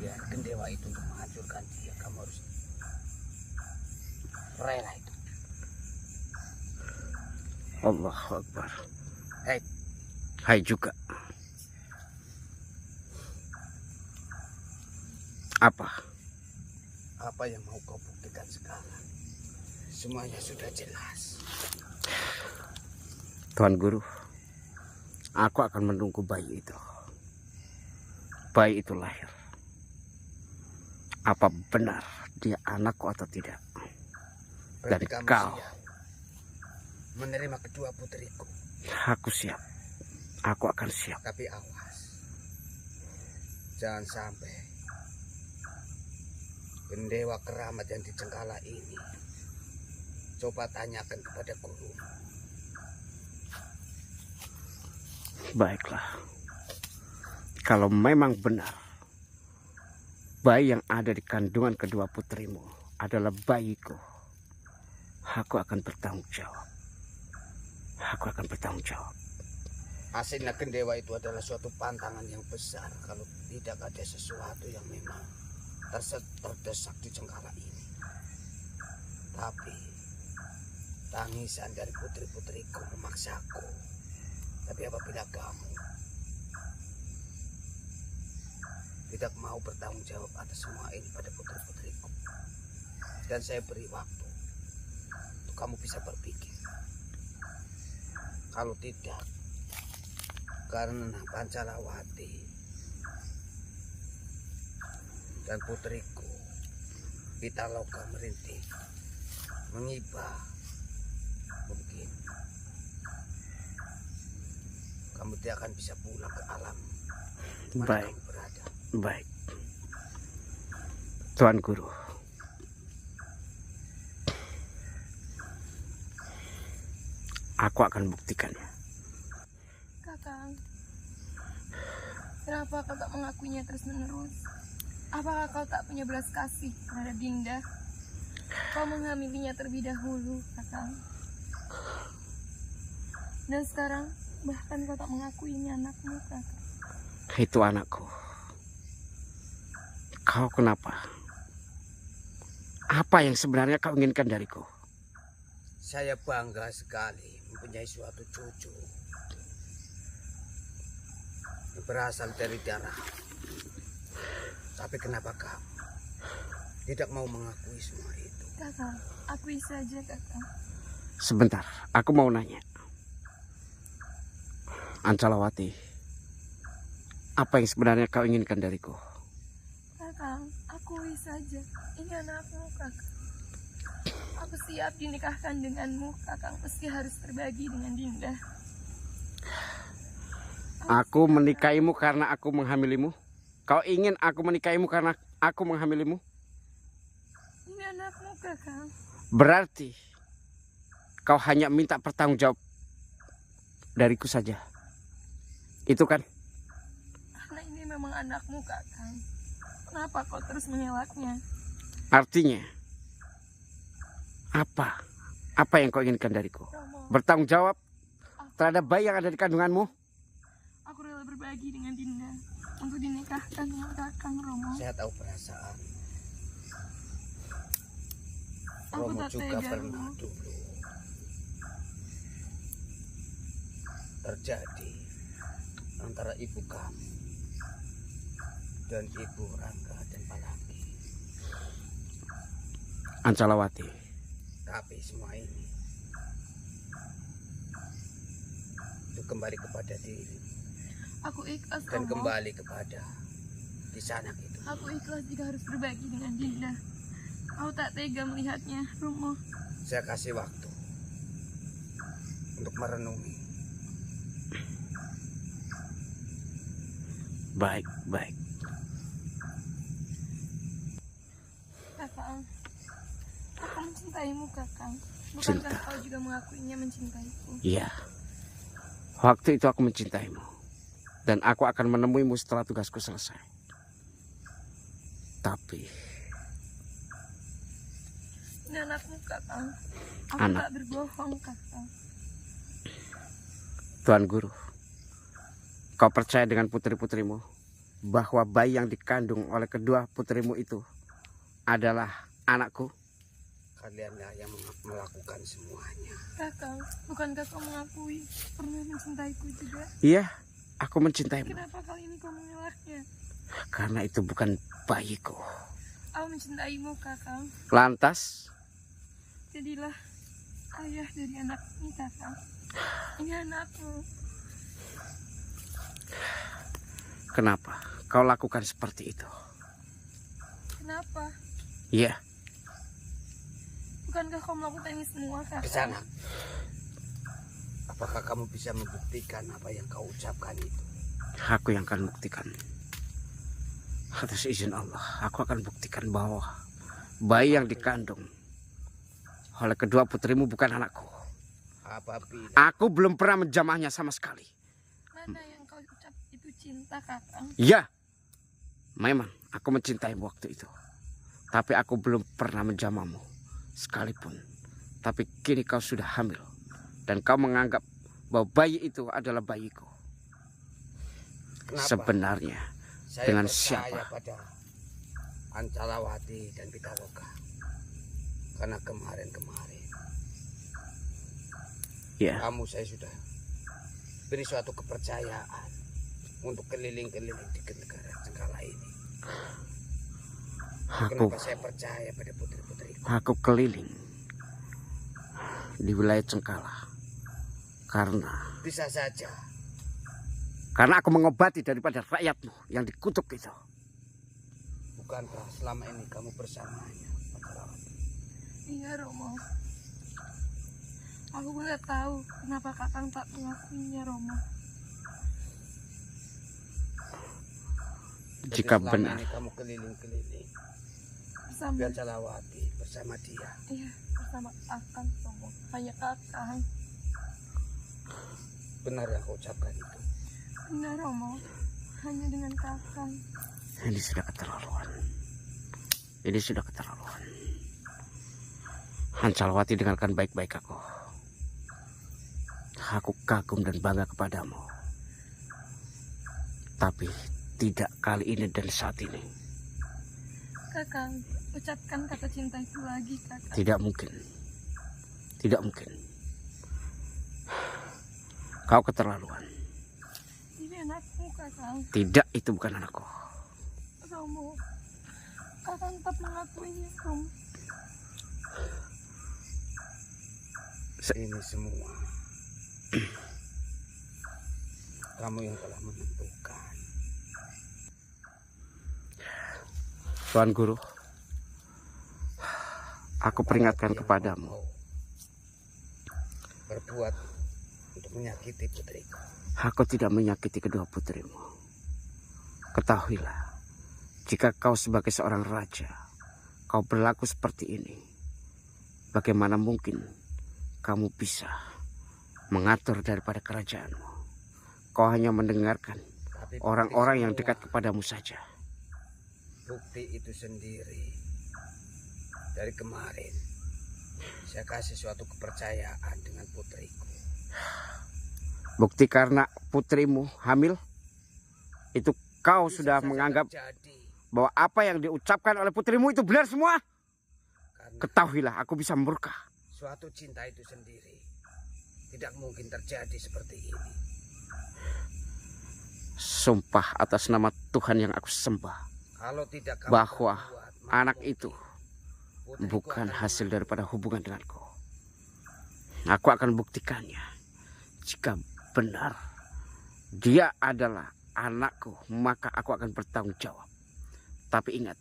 biarkan dewa itu untuk menghancurkan dia. Kamu harus rela itu. Allahu Akbar. Hei, Hai juga. Apa? apa yang mau kau buktikan sekarang? Semuanya sudah jelas. Tuan Guru, aku akan menunggu bayi itu. Bayi itu lahir. Apa benar dia anakku atau tidak? Berarti Dan kamu kau? siap menerima kedua putriku. Aku siap. Aku akan siap. Tapi awas, jangan sampai pendewa keramat yang di Cengkala ini coba tanyakan kepada guru. Baiklah. Kalau memang benar bayi yang ada di kandungan kedua putrimu adalah bayiku, aku akan bertanggung jawab. Aku akan bertanggung jawab. Aslinya gendewa itu adalah suatu pantangan yang besar kalau tidak ada sesuatu yang memang terdesak di Cengkala ini. Tapi tangisan dari putri-putriku memaksaku. Tapi apabila kamu tidak mau bertanggung jawab atas semua ini pada putri-putriku, dan saya beri waktu untuk kamu bisa berpikir. Kalau tidak, karena Pancalawati dan putriku Pitaloka merintih, mengibah, mungkin kamu tidak akan bisa pulang ke alam mana Baik. kamu berada. Baik. Tuan Guru, aku akan buktikannya. Kakang, kenapa kau tak mengakuinya terus-menerus? Apakah kau tak punya belas kasih terhadap Dinda? Kau menghamilinya terlebih dahulu, Kakang. Dan sekarang, bahkan kau tak mengakuinya anakmu, Kakang. Itu anakku. Kau kenapa? Apa yang sebenarnya kau inginkan dariku? Saya bangga sekali mempunyai suatu cucu yang berasal dari darah. Tapi kenapa kamu tidak mau mengakui semua itu? Kakang, akui saja, Kakang. Sebentar, aku mau nanya. Ancalawati, apa yang sebenarnya kau inginkan dariku? Kakang, akui saja. Ini anakmu, Kakang. Aku siap dinikahkan denganmu, Kakang. Meski harus terbagi dengan Dinda. Aku menikahimu karena aku menghamilimu? Kau ingin aku menikahimu karena aku menghamilimu? Ini anakmu, Kakang. Berarti kau hanya minta pertanggungjawab dariku saja. Itu kan? Karena ini memang anakmu, Kakang. Kenapa kau terus mengelaknya? Artinya apa? Apa yang kau inginkan dariku? Romo, Bertanggung jawab terhadap bayi yang ada di kandunganmu? aku rela berbagi dengan Dinda untuk dinikahkan dengan Kakang, Romo. Saya tahu perasaan. Aku Romo tak juga tega, pernah Romo. dulu terjadi antara ibu kamu dan ibu Rangga dan Palanggi. Ancalawati, Tapi semua ini itu kembali kepada diri Aku ikhlas, dan Romo. kembali kepada Kisanak itu. Aku ikhlas jika harus berbagi dengan Dinda. Aku tak tega melihatnya, Romo. Saya kasih waktu untuk merenungi. baik, baik. Kakang, aku mencintaimu, Kakang. Cinta. Bukankah kau juga mengakuinya mencintaiku? Iya. Waktu itu aku mencintaimu. Dan aku akan menemuimu setelah tugasku selesai. Tapi Ini anakmu, Kakang. Aku Anak. tak berbohong, Kakang. Tuan Guru, kau percaya dengan putri-putrimu? bahwa bayi yang dikandung oleh kedua putrimu itu adalah anakku? Kalianlah yang melakukan semuanya. Kakang, bukankah kau mengakui pernah mencintaiku juga? Iya, aku mencintaimu. Kenapa kali ini kau mengelaknya? Karena itu bukan bayiku. Aku mencintaimu, Kakang. Lantas, Jadilah ayah dari anak ini, Kakang. Ini anakmu. kenapa kau lakukan seperti itu? Kenapa? Iya, Bukankah kau melakukan ini semua, Kakang? Kisanak, apakah kamu bisa membuktikan apa yang kau ucapkan itu? aku yang akan buktikan. Atas izin Allah, aku akan buktikan bahwa bayi yang dikandung oleh kedua putrimu bukan anakku. Apabila Aku belum pernah menjamahnya sama sekali. Mana yang kau ucap itu cinta, Kakang? Ya, memang aku mencintaimu waktu itu. Tapi aku belum pernah menjamahmu sekalipun. Tapi kini kau sudah hamil. Dan kau menganggap bahwa bayi itu adalah bayiku. kenapa Sebenarnya saya dengan percaya siapa? pada Ancalawati dan Pitaloka? Karena kemarin-kemarin Ya, kamu saya sudah beri suatu kepercayaan untuk keliling-keliling di negara Cengkala ini. aku Kenapa saya percaya pada putri-putriku? aku keliling di wilayah Cengkala Bisa saja karena aku mengobati daripada rakyatmu yang dikutuk itu. bukankah selama ini kamu bersamanya, Ancalawati? Iya, Romo. Aku nggak tahu kenapa Kakang tak mengakuinya, Romo. Jadi Jika selama benar, ini kamu keliling-keliling Bersama, di Ancalawati bersama dia. iya, bersama Kakang, Romo. Hanya Kakang. Benar yang kau ucapkan itu. Benar, Romo. Hanya dengan Kakang. ini sudah keterlaluan. Ini sudah keterlaluan. Ancalawati, dengarkan baik-baik aku. Aku kagum dan bangga kepadamu. Tapi tidak kali ini dan saat ini. Kakang, ucapkan kata cinta itu lagi, Kakang. Tidak mungkin. Tidak mungkin. Kau keterlaluan. Ini anakmu, Kakang. Tidak, itu bukan anakku. Romo, Kakang tetap mengakuinya, Romo. Ini semua kamu yang telah menentukan. Tuan Guru, aku peringatkan kepadamu. Kau berbuat untuk menyakiti putriku. Aku tidak menyakiti kedua putrimu. Ketahuilah, jika kau sebagai seorang raja, kau berlaku seperti ini, bagaimana mungkin kamu bisa mengatur daripada kerajaanmu? Kau hanya mendengarkan Tapi orang-orang yang bukti dekat semua, kepadamu saja. bukti itu sendiri dari kemarin saya kasih suatu kepercayaan dengan putriku. Bukti karena putrimu hamil, itu kau Bisa sudah saja menganggap terjadi bahwa apa yang diucapkan oleh putrimu itu benar semua. karena Ketahuilah, aku bisa murka. suatu cinta itu sendiri tidak mungkin terjadi seperti ini. Sumpah atas nama Tuhan yang aku sembah, Kalau tidak kamu bahwa perbuat, maka anak mungkin itu putriku bukan akan hasil mati. daripada hubungan denganku. Aku akan buktikannya. Jika benar dia adalah anakku, maka aku akan bertanggung jawab. Tapi ingat,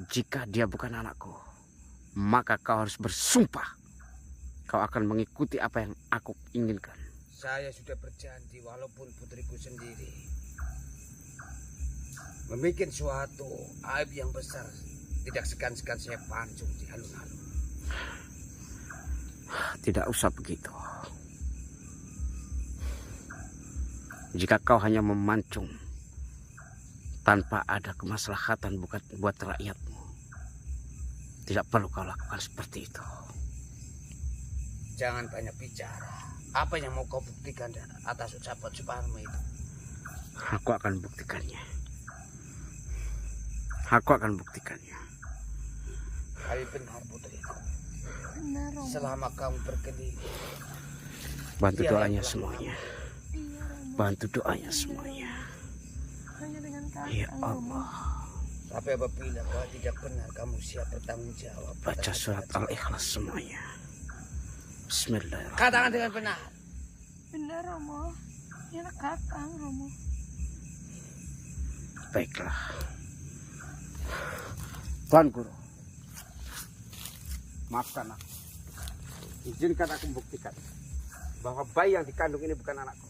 jika dia bukan anakku, maka kau harus bersumpah kau akan mengikuti apa yang aku inginkan. Saya sudah berjanji walaupun putriku sendiri membuat suatu aib yang besar, tidak segan-segan saya pancung di alun-alun. Tidak usah begitu. Jika kau hanya memancung tanpa ada kemaslahatan buat rakyatmu, tidak perlu kau lakukan seperti itu. Jangan banyak bicara. Apa yang mau kau buktikan atas ucapan Suparmo itu? Aku akan buktikannya. Aku akan buktikannya. Kali benar putriku. Benar Romo. Selama kamu berkeliling, Bantu Iya, doanya Romo. semuanya. Iya Romo. Bantu doanya semuanya. Hanya dengan Ya kakang Romo. Allah. tapi apabila kau tidak benar, kamu siap bertanggung jawab. Baca surat Al-Ikhlas semuanya. Bismillahirrahmanirrahim. Katakan dengan benar. Benar Romo. Ini anak kakang Romo. Baiklah. Tuan Guru, maafkan aku. Izinkan aku membuktikan bahwa bayi yang dikandung ini bukan anakku.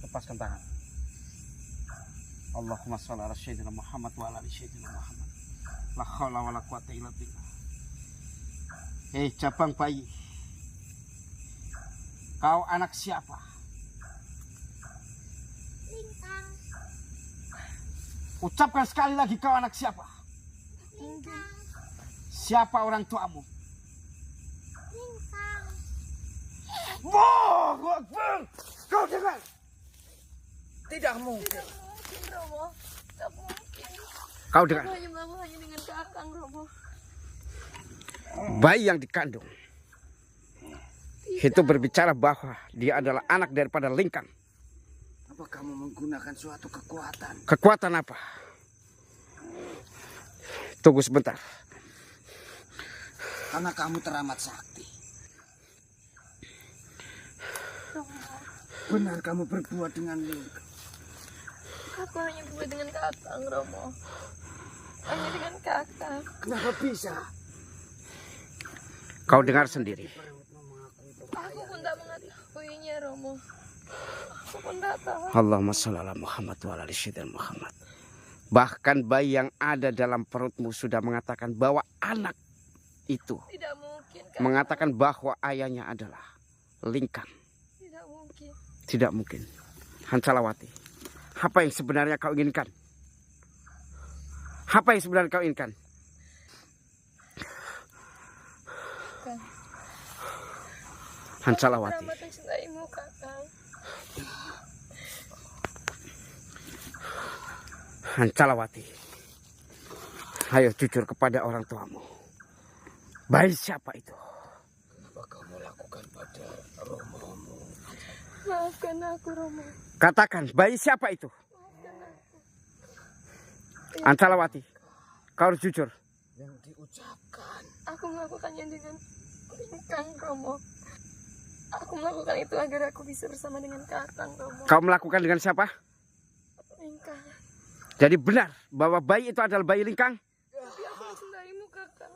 Lepaskan tangan. Allahumma sholli ala sayyidina Muhammad wa ala ali sayyidina Muhammad. La haula wa la quwata illa billah. Hei cabang bayi, kau anak siapa? Lintang. Ucapkan sekali lagi, kau anak siapa? Lintang. Siapa orang tuamu? Lintang. Allahu Akbar! Kau dengar? Tidak mungkin. Mungkin Romo. Tak mungkin. Kau dengar? Aku hanya melakukan hanya dengan kakang Romo. Bayi yang dikandung itu berbicara bahwa dia adalah anak daripada Lingkang. Apa kamu menggunakan suatu kekuatan? Kekuatan apa? Tunggu sebentar. Karena kamu teramat sakti. Benar kamu berbuat dengan Lingkang. Aku hanya berbuat dengan kakang Romo. Hanya dengan kakang. Kenapa bisa? Kau dengar sendiri. Aku pun tak mengetahuinya Romo. Aku pun tak tahu. Allahumma sholli ala Muhammad wa ala ali sayyidina Muhammad. Bahkan bayi yang ada dalam perutmu sudah mengatakan bahwa anak itu Tidak mungkin kakang. mengatakan bahwa ayahnya adalah Lingkang. Tidak mungkin. Tidak mungkin. Hancalawati, apa yang sebenarnya kau inginkan? Apa yang sebenarnya kau inginkan? Kakang. Hancalawati, Teramat mencintaimu kakang. Hancalawati, ayo jujur kepada orang tuamu. Bayi siapa itu? Apa kamu lakukan pada Romomu? Maafkan aku Romo. Katakan, bayi siapa itu? Maafkan aku. Hancalawati, kau harus jujur. Yang diucapkan. Aku melakukannya dengan Lingkang Romo. Aku melakukan itu agar aku bisa bersama dengan kakang Romo. Kau melakukan dengan siapa? Lingkang. Jadi benar bahwa bayi itu adalah bayi Lingkang? Tapi aku mencintaimu kakang.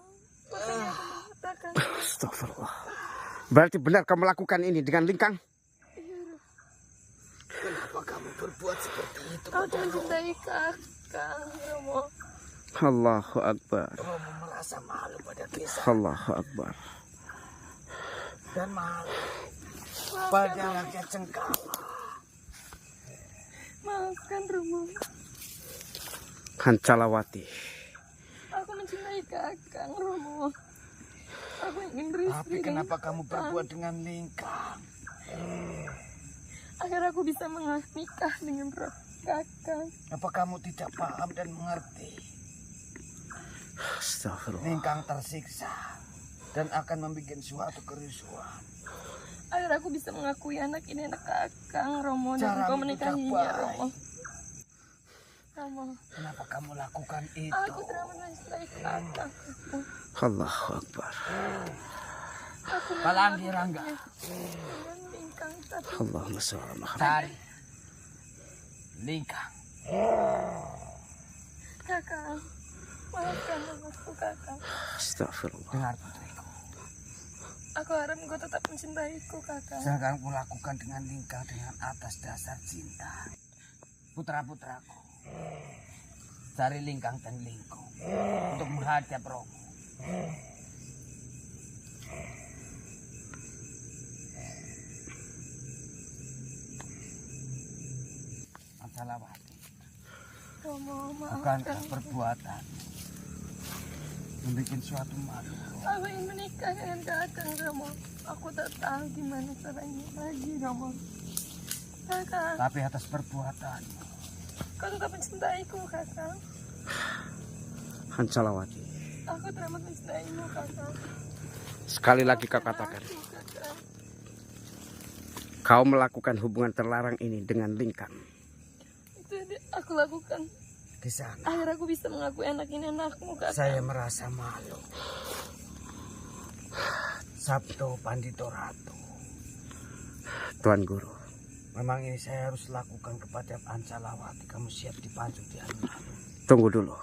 Makanya aku mengatakan. Astagfirullah. Berarti benar kau melakukan ini dengan Lingkang? Iya Romo. Kenapa kamu berbuat seperti itu? Aku mencintai kakang Romo. Allahu Akbar. Romo merasa malu pada kisah Allahu Akbar. dan malu Maafkan pada Romo. rakyat Cengkala. Maafkan Romo. Hancalawati, Aku mencintai kakang Romo. Aku ingin beristri Tapi dengan kenapa kamu kakang, berbuat dengan Lingkang? agar aku bisa menikah dengan kakang. Apa kamu tidak paham dan mengerti? astagfirullah. Lingkang tersiksa dan akan membuat suatu kerusuhan. Agar aku bisa mengakui anak ini anak kakang Romo dan Cara engkau itu menikahinya tidak Romo. baik. Romo, Kenapa kamu lakukan itu? aku teramat mencintai kakang. Allahu Akbar. Aku Palanggi Rangga, dengan Lingkang tapi Allahumma sholli ala Muhammad. cari Lingkang. kakang. Maafkan aku kakang. Astagfirullah. Dengar putriku, Aku harap engkau tetap mencintaiku kakang. jangan kulakukan dengan Lingkang dengan atas dasar cinta. Putra-putraku, cari Lingkang dan Lingkung untuk menghadap Romo. Hancalawati, Romo, bukankah maafkan. perbuatan membuat suatu malu. Aku ingin menikah dengan kakang Romo. Aku tak tahu gimana caranya lagi Romo. Kakang, Tapi atas perbuatanmu, kau tetap mencintaiku kakang. Hancalawati, Aku teramat mencintaimu kakang. sekali lagi kau katakan, Aku, kakang. kau melakukan hubungan terlarang ini dengan Lingkang. Itu yang aku lakukan di sana agar aku bisa mengakui anak ini anakmu kakang. saya merasa malu. Sabto Pandito Ratu, Tuan Guru, memang ini saya harus lakukan kepada Ancalawati. Kamu siap dipancung di alun-alun. tunggu dulu.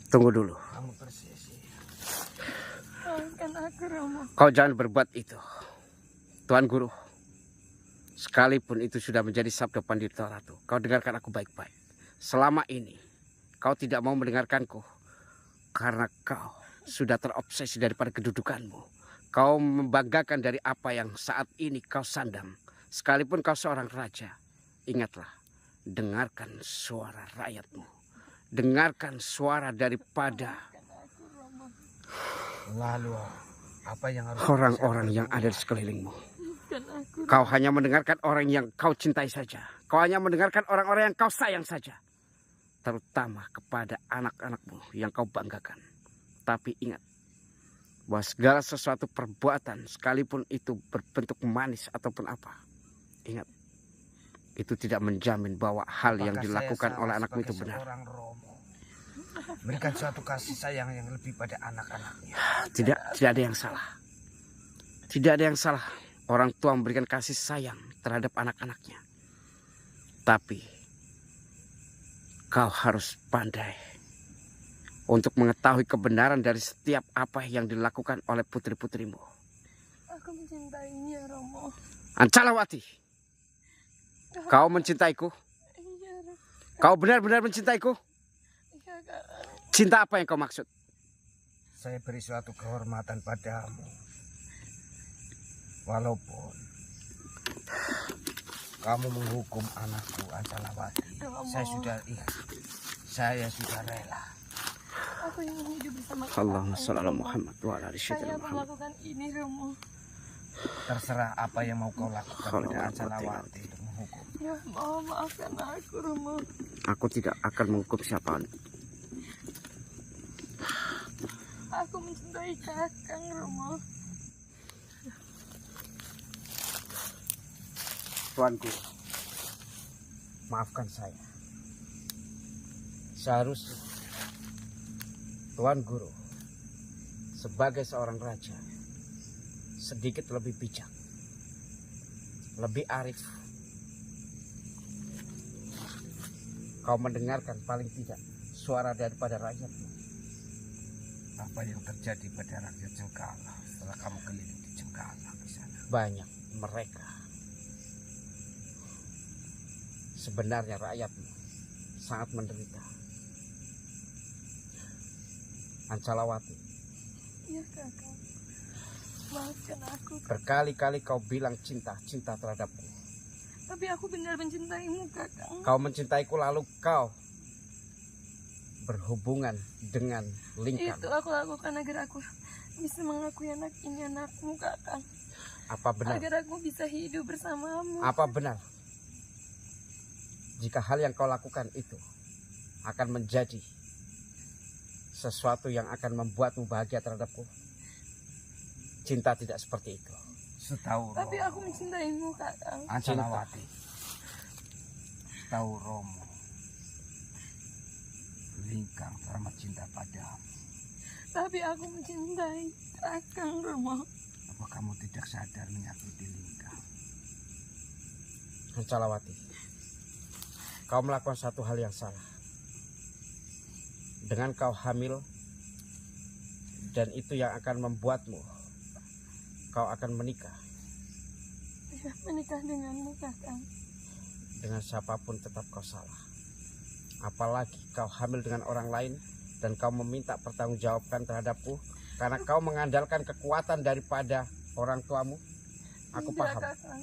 Tunggu dulu. Kamu bersesia. Maafkan aku Romo. Kau jangan berbuat itu. Tuan Guru, sekalipun itu sudah menjadi sabda Pandita Ratu, kau dengarkan aku baik-baik. Selama ini, kau tidak mau mendengarkanku. Karena kau sudah terobsesi daripada kedudukanmu. Kau membanggakan dari apa yang saat ini kau sandang. Sekalipun kau seorang raja, ingatlah, dengarkan suara rakyatmu. Dengarkan suara daripada Lalu apa yang harus orang-orang yang ada di sekelilingmu. Maafkan aku. Kau hanya mendengarkan orang yang kau cintai saja. Kau hanya mendengarkan orang-orang yang kau sayang saja. Terutama kepada anak-anakmu yang kau banggakan. Tapi ingat, bahwa segala sesuatu perbuatan, sekalipun itu berbentuk manis ataupun apa, ingat, itu tidak menjamin bahwa hal yang Apakah dilakukan saya oleh salah anakmu itu sebagai benar. seorang Romo? Berikan suatu kasih sayang yang lebih pada anak-anaknya. Tidak ada yang salah. Tidak ada yang salah. Orang tua memberikan kasih sayang terhadap anak-anaknya. Tapi kau harus pandai untuk mengetahui kebenaran dari setiap apa yang dilakukan oleh putri-putrimu. Aku mencintainya Romo. Ancalawati, kau mencintaiku? Iya Romo. Kau benar-benar mencintaiku? Iya kakang. Cinta apa yang kau maksud? Saya beri suatu kehormatan padamu. Walaupun kamu menghukum anakku Ancalawati, Romo. saya sudah rela. Aku ingin hidup bersama Allahumma kakang, sholli ala Romo. Muhammad wa ala ali Saya sayyidina akan Muhammad. melakukan ini Romo. Terserah apa yang mau kau lakukan Kalau pada aku Ancalawati untuk menghukum. Ya Allah, maafkan aku Romo. Aku tidak akan menghukum siapa. Aku mencintai kakang Romo. Tuanku, maafkan saya. Seharusnya Tuan Guru sebagai seorang raja sedikit lebih bijak, lebih arif. Kau mendengarkan paling tidak suara daripada rakyatmu. Apa yang terjadi pada rakyat Cengkala setelah kamu keliling di Cengkala di sana? Banyak mereka. Sebenarnya rakyatmu sangat menderita. Ancalawati, Iya kakang. Maafkan aku. berkali-kali kau bilang cinta terhadapku. Tapi aku benar mencintaimu kakang. Kau mencintaiku lalu kau berhubungan dengan Lingkang. Itu aku lakukan agar aku bisa mengakui anak ini anakmu kakang. Apa benar? Agar aku bisa hidup bersamamu. Apa benar? Jika hal yang kau lakukan itu akan menjadi sesuatu yang akan membuatmu bahagia terhadapku. Cinta tidak seperti itu. Setahu Tapi Romo, aku mencintaimu kakang. Ancalawati, tahu Romo, Lingkang teramat cinta padamu. Tapi aku mencintai kakang Romo. Apa kamu tidak sadar menyakiti Lingkang? Ancalawati, kau melakukan satu hal yang salah. Dengan kau hamil, dan itu yang akan membuatmu kau akan menikah Ya, menikah denganmu kakang. dengan siapapun, tetap kau salah. Apalagi kau hamil dengan orang lain dan kau meminta pertanggungjawaban terhadapku karena kau mengandalkan kekuatan daripada orang tuamu. Aku Tidak, paham. kakang.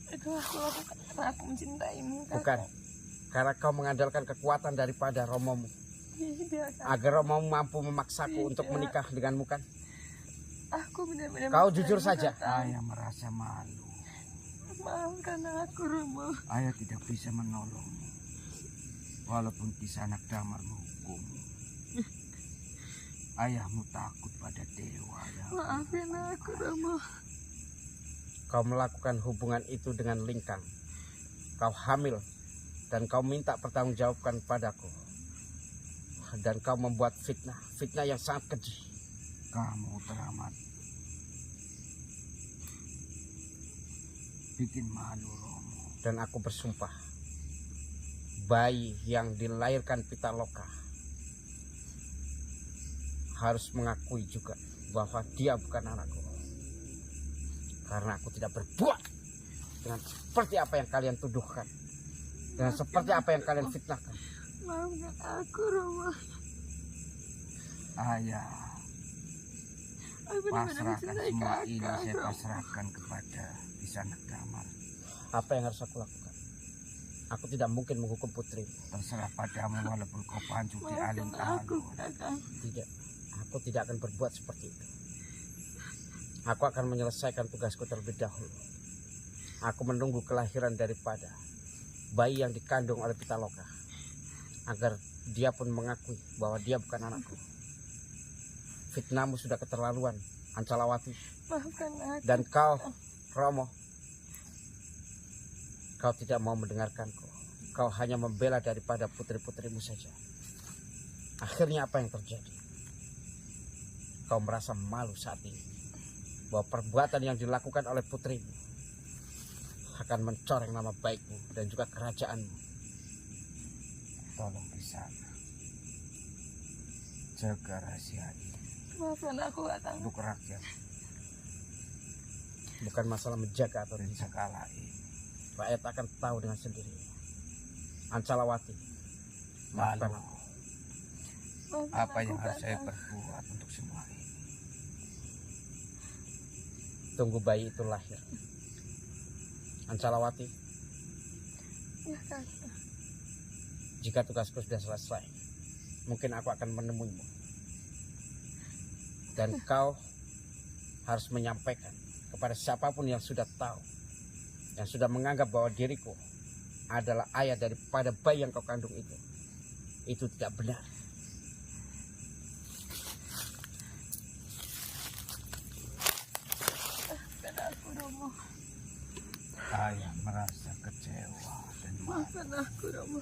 Itu aku lakukan karena aku mencintaimu kakang. Bukan karena kau mengandalkan kekuatan daripada romomu. Tidak, Kang. Agar Romo mampu memaksaku untuk Tidak. menikah denganmu kan? Aku benar-benar Kau mencintai jujur Kakang. saja. Ayah merasa malu. Maafkan aku, Romo. Ayah tidak bisa menolongmu. Walaupun Kisanak Damar menghukummu. Ayahmu takut pada dewa ya. Maafkan aku, Romo. Kau melakukan hubungan itu dengan Lingkang. Kau hamil dan kau minta pertanggungjawabkan padaku. Dan kau membuat fitnah yang sangat keji. Kamu teramat bikin malu, Romo. Dan aku bersumpah, bayi yang dilahirkan Pitaloka harus mengakui juga bahwa dia bukan anakku. Karena aku tidak berbuat dengan seperti apa yang kalian tuduhkan. Dan seperti apa yang kalian fitnahkan. Maafkan aku, Romo. Ayah, Aku benar-benar pasrahkan mencintai semua Kakang, ini saya Romo. pasrahkan kepada Kisanak Damar. Apa yang harus aku lakukan? Aku tidak mungkin menghukum putri. Terserah padamu walaupun kau pancung di Maafkan alun aku, alun. Kakang. Tidak, aku tidak akan berbuat seperti itu. Aku akan menyelesaikan tugasku terlebih dahulu. Aku menunggu kelahiran daripada bayi yang dikandung oleh Pitaloka, agar dia pun mengakui bahwa dia bukan anakku. Fitnahmu sudah keterlaluan, Ancalawati. Maafkan aku. Dan kau, Romo, kau tidak mau mendengarkanku. Kau hanya membela daripada putri-putrimu saja. Akhirnya apa yang terjadi? Kau merasa malu saat ini bahwa perbuatan yang dilakukan oleh putrimu akan mencoreng nama baikmu dan juga kerajaanmu. Tolong Kisanak, jaga rahasia ini Maafkan aku, Kakang. untuk rakyat Bukan masalah menjaga atau dan tidak. segala ini. Rakyat akan tahu dengan sendirinya. Ancalawati, maafkan Lalu aku. Maafkan apa yang aku, harus saya Kakang. perbuat untuk semua ini? Tunggu bayi itu lahir. Ancalawati, Ya, Kakang. jika tugasku sudah selesai, mungkin aku akan menemuimu. Dan kau harus menyampaikan kepada siapapun yang sudah tahu, yang sudah menganggap bahwa diriku adalah ayah daripada bayi yang kau kandung itu. Itu tidak benar. Maafkan aku, Romo. Ayah merasa kecewa dan malu. Maafkan aku, Romo.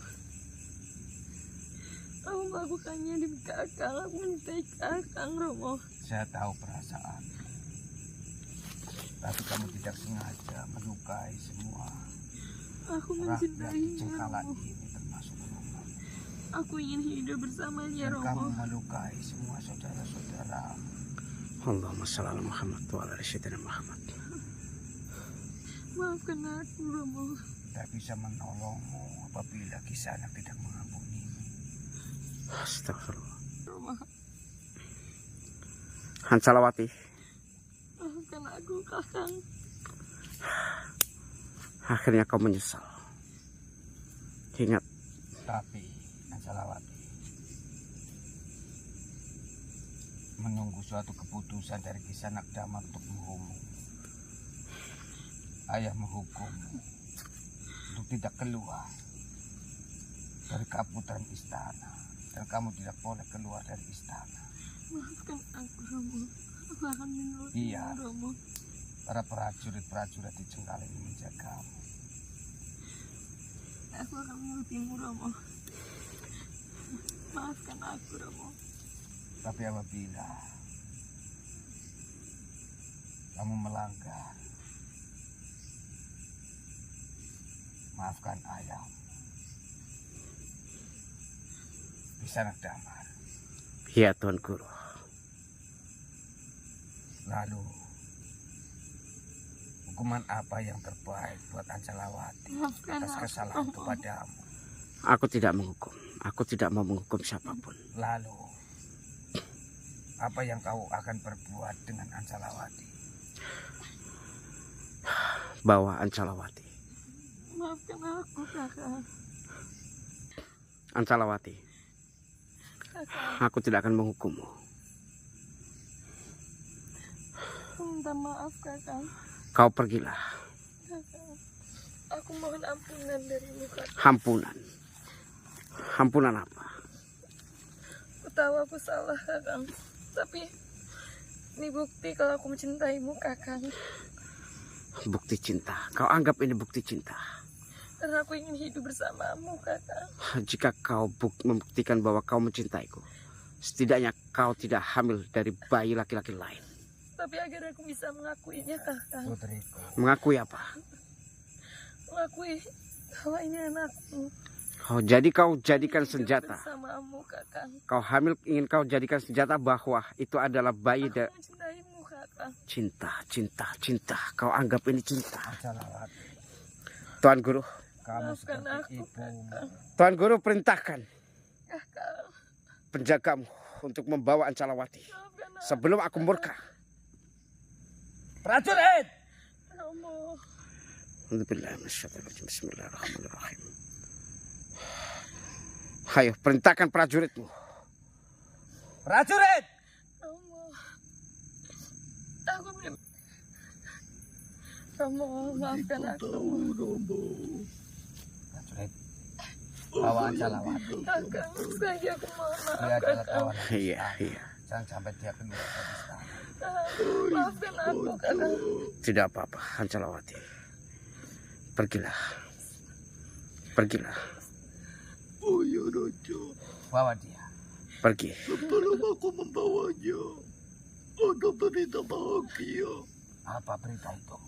Aku melakukannya demi Kakang. Aku mencintai Kakang, Romo. Saya tahu perasaan, tapi kamu tidak sengaja melukai semua Aku rakyat di mencintainya, Cengkala Romo. ini termasuk Romo. Aku ingin hidup bersamanya, Dan kamu Romo. melukai semua saudara-saudaramu. Allahumma shalli ala Muhammad wa ala ali sayyidina Muhammad. Maafkan aku, Romo. Tidak bisa menolongmu apabila Kisanak tidak mengampunimu. Astagfirullah. Romo, Ancalawati, maafkan aku, Kakang. akhirnya kau menyesal. Ingat, Tapi Ancalawati, menunggu suatu keputusan dari Kisanak Damar untuk menghukummu. Ayah menghukummu untuk tidak keluar dari kaputaran istana, dan kamu tidak boleh keluar dari istana. Maafkan aku, Romo. Aku akan menurutmu, Iya. Romo. Para prajurit-prajurit di Cengkala ini menjagamu. Aku akan menurutimu, Romo. Maafkan aku, Romo. Tapi apabila kamu melanggar, maafkan ayah. Kisanak Damar. ya Tuan Guru. Lalu hukuman apa yang terbaik buat Ancalawati Maafkan atas aku, kesalahan Romo. kepadamu? Aku tidak menghukum. Aku tidak mau menghukum siapapun. Lalu apa yang kau akan perbuat dengan Ancalawati? Bawa Ancalawati. Maafkan aku, Kakang. Ancalawati, Aku tidak akan menghukummu. Aku minta maaf kakang. Kau pergilah. Kakang, aku mohon ampunan darimu kakang. Ampunan. Ampunan apa? Aku tahu aku salah kakang, tapi ini bukti kalau aku mencintaimu kakang. Bukti cinta. Kau anggap ini bukti cinta. Karena aku ingin hidup bersamamu kakang. Jika kau membuktikan bahwa kau mencintaiku, setidaknya kau tidak hamil dari bayi laki-laki lain. Tapi agar aku bisa mengakuinya kakang. Putriku, Mengakui apa? Mengakui bahwa ini anakmu. Oh, jadi kau jadikan Hidup senjata. bersamamu kakang. Kau hamil ingin kau jadikan senjata bahwa itu adalah bayi. Aku mencintaimu kakang. Cinta, cinta, cinta. Kau anggap ini cinta. Anjalawati, Tuan Guru. kamu Maafkan seperti aku ibu. kakang. Tuan Guru perintahkan Kakang, penjagamu untuk membawa Ancalawati maafkan aku. sebelum aku murka. Prajurit, Romo. Bismillahirrahmanirrahim. Ayo, perintahkan prajuritmu. prajurit. Romo. Aku belum. Romo, maafkan aku. Prajurit, bawa Anjalawati. Kakang, sekali lagi aku mohon maaf Dia adalah kakang. kawan. Iya, iya. Jangan sampai dia keluar dari istana. Maafkan aku kakang. Tidak apa-apa, Ancalawati. Pergilah. Pergilah. Oh ya Raja, Bawa dia. Pergi. sebelum aku membawanya, ada berita bahagia. Apa berita itu?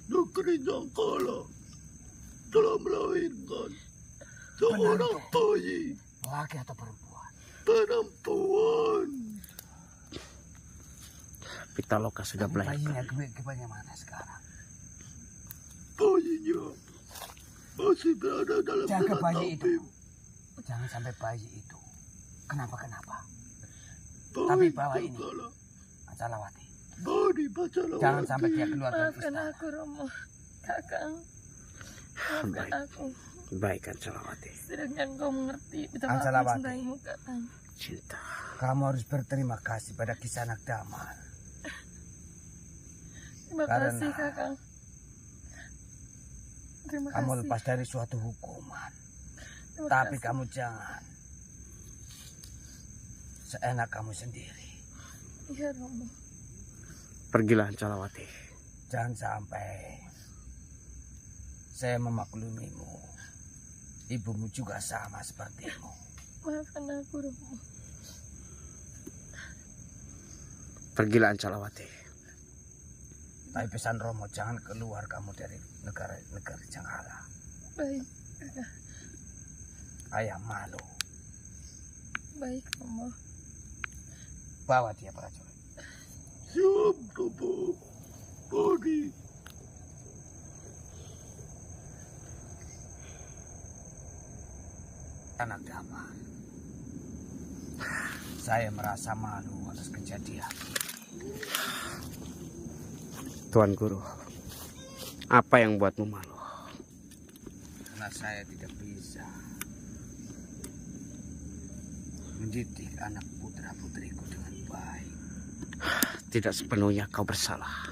Negeri Jangkala telah melahirkan seorang bayi Laki atau perempuan? perempuan. Pitaloka sudah melahirkan. Bayinya bagaimana sekarang? Bayinya masih berada dalam Jaga tangan bayi itu. tabib. Jangan sampai bayi itu. Kenapa? Bayi Tapi bawa ini. Jangkala, Anjalawati. Bani Bacalawati. Jangan sampai dia keluar dari Maafkan istana. aku Romo. Kakang. Maafkan Baik. aku. Baik, Ancalawati. Sedangkan kau mengerti betapa aku Anjalawati. mencintaimu kakang. Cinta. Kamu harus berterima kasih pada Kisanak Damar. Terima Karena kasih kakang. Terima Kamu kasih. lepas dari suatu hukuman. Terima Tapi kasih. kamu jangan seenak kamu sendiri. Iya Romo. Pergilah, Ancalawati. Jangan sampai saya memaklumimu. Ibumu juga sama sepertimu. Maafkan aku Romo. Pergilah, Ancalawati. Tapi pesan Romo, jangan keluar kamu dari negara Jangkala. Baik kakak. Ayah malu. Baik Romo. Bawa dia prajurit. Siap, Romo. Bani. Anak Damar. Saya merasa malu atas kejadian. Tuan Guru, apa yang buatmu malu? Karena saya tidak bisa mendidik anak putra-putriku dengan baik. Tidak sepenuhnya kau bersalah.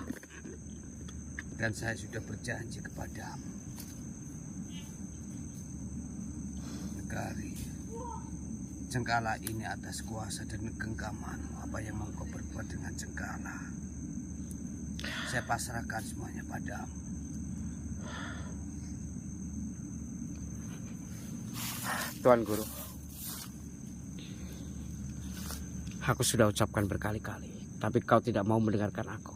Dan saya sudah berjanji kepadamu. Negari Cengkala ini atas kuasa dan genggamanmu. Apa yang mau kau berbuat dengan Cengkala, saya pasrahkan semuanya padamu. Tuan Guru, aku sudah ucapkan berkali-kali, tapi kau tidak mau mendengarkan aku.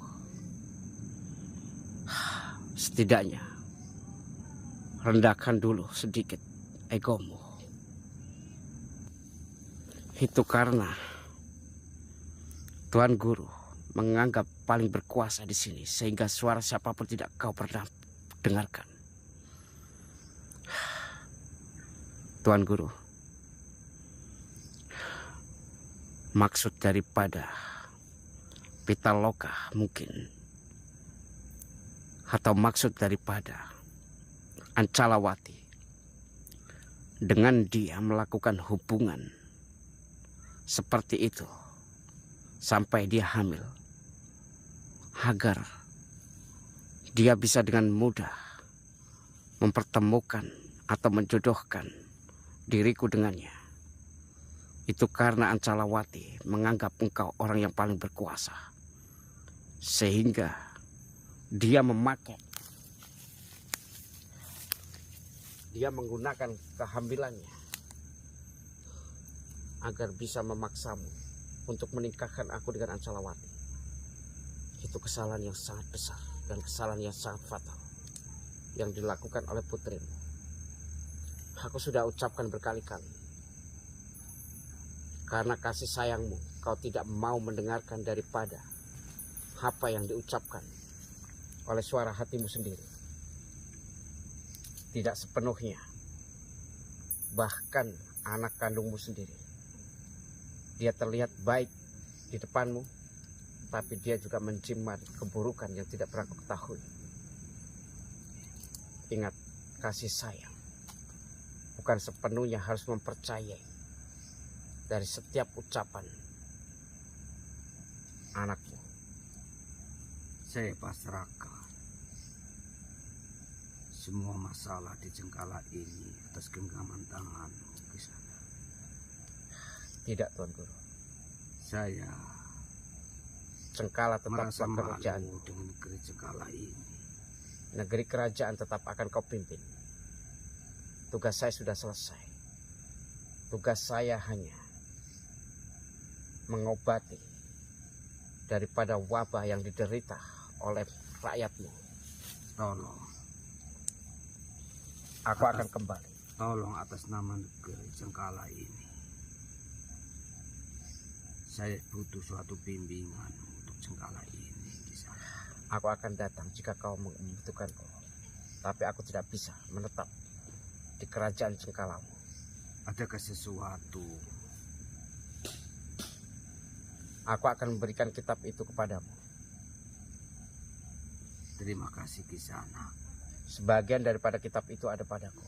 Setidaknya, rendahkan dulu sedikit egomu. Itu karena Tuan Guru menganggap paling berkuasa di sini, sehingga suara siapapun tidak kau pernah dengarkan. Tuan Guru, maksud daripada Pitaloka mungkin, atau maksud daripada Ancalawati dengan dia melakukan hubungan seperti itu sampai dia hamil, agar dia bisa dengan mudah mempertemukan atau menjodohkan diriku dengannya. Itu karena Ancalawati menganggap engkau orang yang paling berkuasa, sehingga dia menggunakan kehamilannya agar bisa memaksamu untuk menikahkan aku dengan Ancalawati. Itu kesalahan yang sangat besar dan kesalahan yang sangat fatal yang dilakukan oleh putrimu. Aku sudah ucapkan berkali-kali, karena kasih sayangmu kau tidak mau mendengarkan daripada apa yang diucapkan oleh suara hatimu sendiri. Tidak sepenuhnya, bahkan anak kandungmu sendiri, dia terlihat baik di depanmu, tapi dia juga mencimat keburukan yang tidak pernah kau ketahui. Ingat, kasih sayang bukan sepenuhnya harus mempercayai dari setiap ucapan anakmu. Saya pasrahkan semua masalah di Cengkala ini atas genggaman tanganmu, Kisana. Tidak, Tuan Guru. Saya Cengkala tetap merasa kerajaan. malu dengan negeri Cengkala ini. Negeri kerajaan tetap akan kau pimpin. Tugas saya sudah selesai. Tugas saya hanya mengobati daripada wabah yang diderita oleh rakyatmu. Tolong, Aku akan kembali. tolong atas nama negeri Cengkala ini. Saya butuh suatu bimbingan untuk Cengkala ini, Kisana. Aku akan datang jika kau membutuhkanku. Tapi aku tidak bisa menetap di kerajaan Cengkalamu. Adakah sesuatu? Aku akan memberikan kitab itu kepadamu. Terima kasih, Kisana. Sebagian daripada kitab itu ada padaku.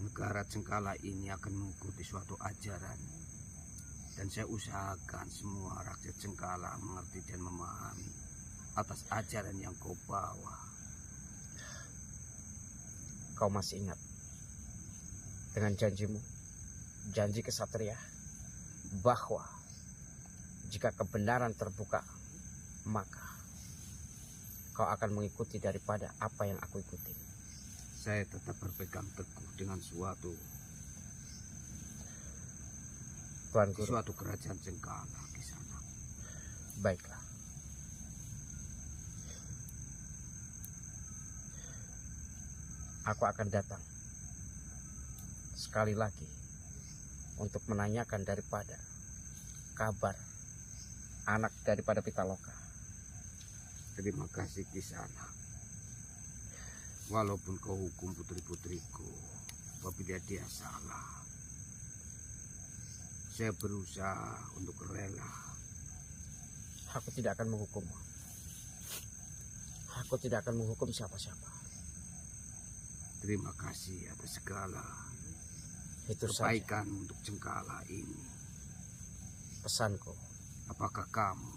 Negara Cengkala ini akan mengikuti suatu ajaran. Dan saya usahakan semua rakyat Cengkala mengerti dan memahami atas ajaran yang kau bawa. Kau masih ingat dengan janjimu, janji kesatria, bahwa jika kebenaran terbuka, maka kau akan mengikuti daripada apa yang aku ikuti. Saya tetap berpegang teguh dengan suatu Tuan Guru, suatu kerajaan Cengkala, Kisana. baiklah. Aku akan datang sekali lagi untuk menanyakan daripada kabar anak daripada Pitaloka. Terima kasih, Kisana. Walaupun kau hukum putri-putriku apabila dia salah, saya berusaha untuk rela. Aku tidak akan menghukummu. Aku tidak akan menghukum siapa-siapa. Terima kasih atas segala Itu saja kebaikan untuk Cengkala ini. pesanku. Apakah kamu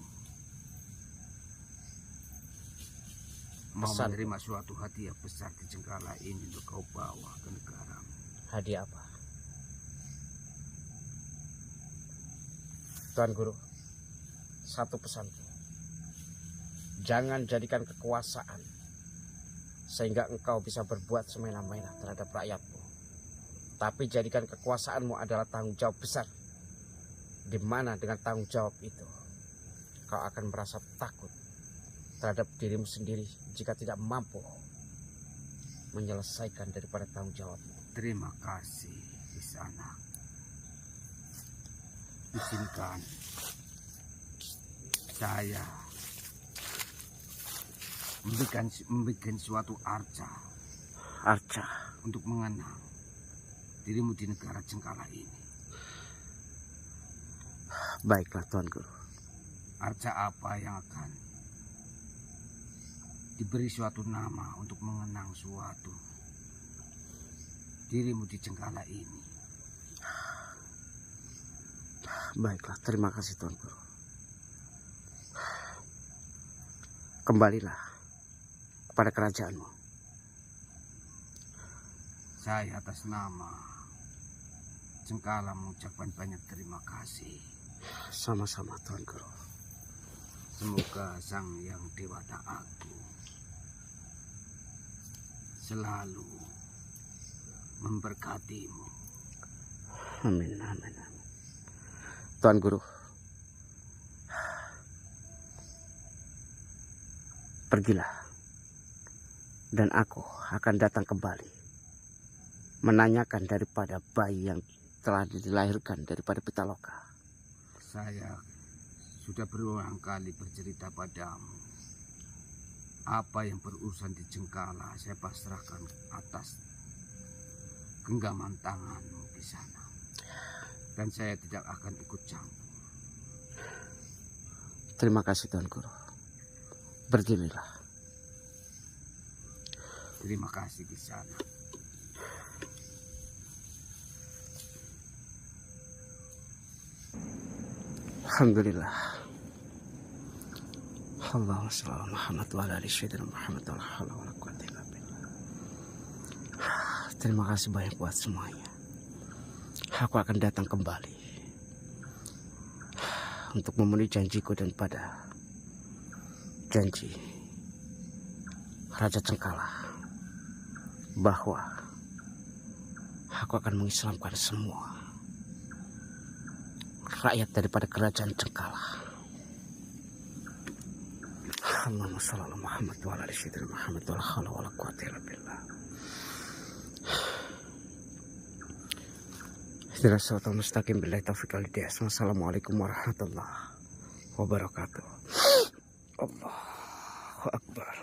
mau Pesan. menerima suatu hadiah besar di Cengkala ini untuk kau bawa ke negaramu? Hadiah apa? Tuan Guru, satu pesanku. Jangan jadikan kekuasaan sehingga engkau bisa berbuat semena-mena terhadap rakyatmu. Tapi jadikan kekuasaanmu adalah tanggung jawab besar, di mana dengan tanggung jawab itu kau akan merasa takut terhadap dirimu sendiri jika tidak mampu menyelesaikan daripada tanggung jawabmu. Terima kasih, Kisana. Izinkan saya membuat suatu arca untuk mengenang dirimu di negara Cengkala ini. Baiklah Tuan Guru. Arca apa yang akan diberi suatu nama untuk mengenang suatu dirimu di Cengkala ini? Baiklah, terima kasih Tuan Guru. Kembalilah kepada kerajaanmu. Saya atas nama Cengkala mengucapkan banyak terima kasih. Sama-sama Tuan Guru. Semoga Sang Yang Dewata Agung selalu memberkatimu. Amin, amin, amin. Tuan Guru, pergilah dan aku akan datang kembali menanyakan daripada bayi yang telah dilahirkan daripada Pitaloka. Saya sudah berulang kali bercerita padamu. Apa yang berurusan di Cengkala saya pasrahkan atas genggaman tanganmu di sana. Dan saya tidak akan ikut campur. Terima kasih Tuan Guru. Berdirilah. Terima kasih di sana. Alhamdulillah. Allahumma shalli ala Muhammad wa ala ali sayyidina Muhammad wa la haula wa la quwwata illa billah. Terima kasih banyak buat semuanya. Aku akan datang kembali untuk memenuhi janjiku dan pada janji Raja Cengkala bahwa aku akan mengislamkan semua rakyat daripada kerajaan Cengkala. Allahumma shalli ala Muhammad wa ala ali sayyidina Muhammad wa la haula wa la quwwata illa billah. Ihdinas-siratal mustaqim billahi taufiq wal hidayah. Wassalamualaikum warahmatullahi wabarakatuh. Allahu akbar.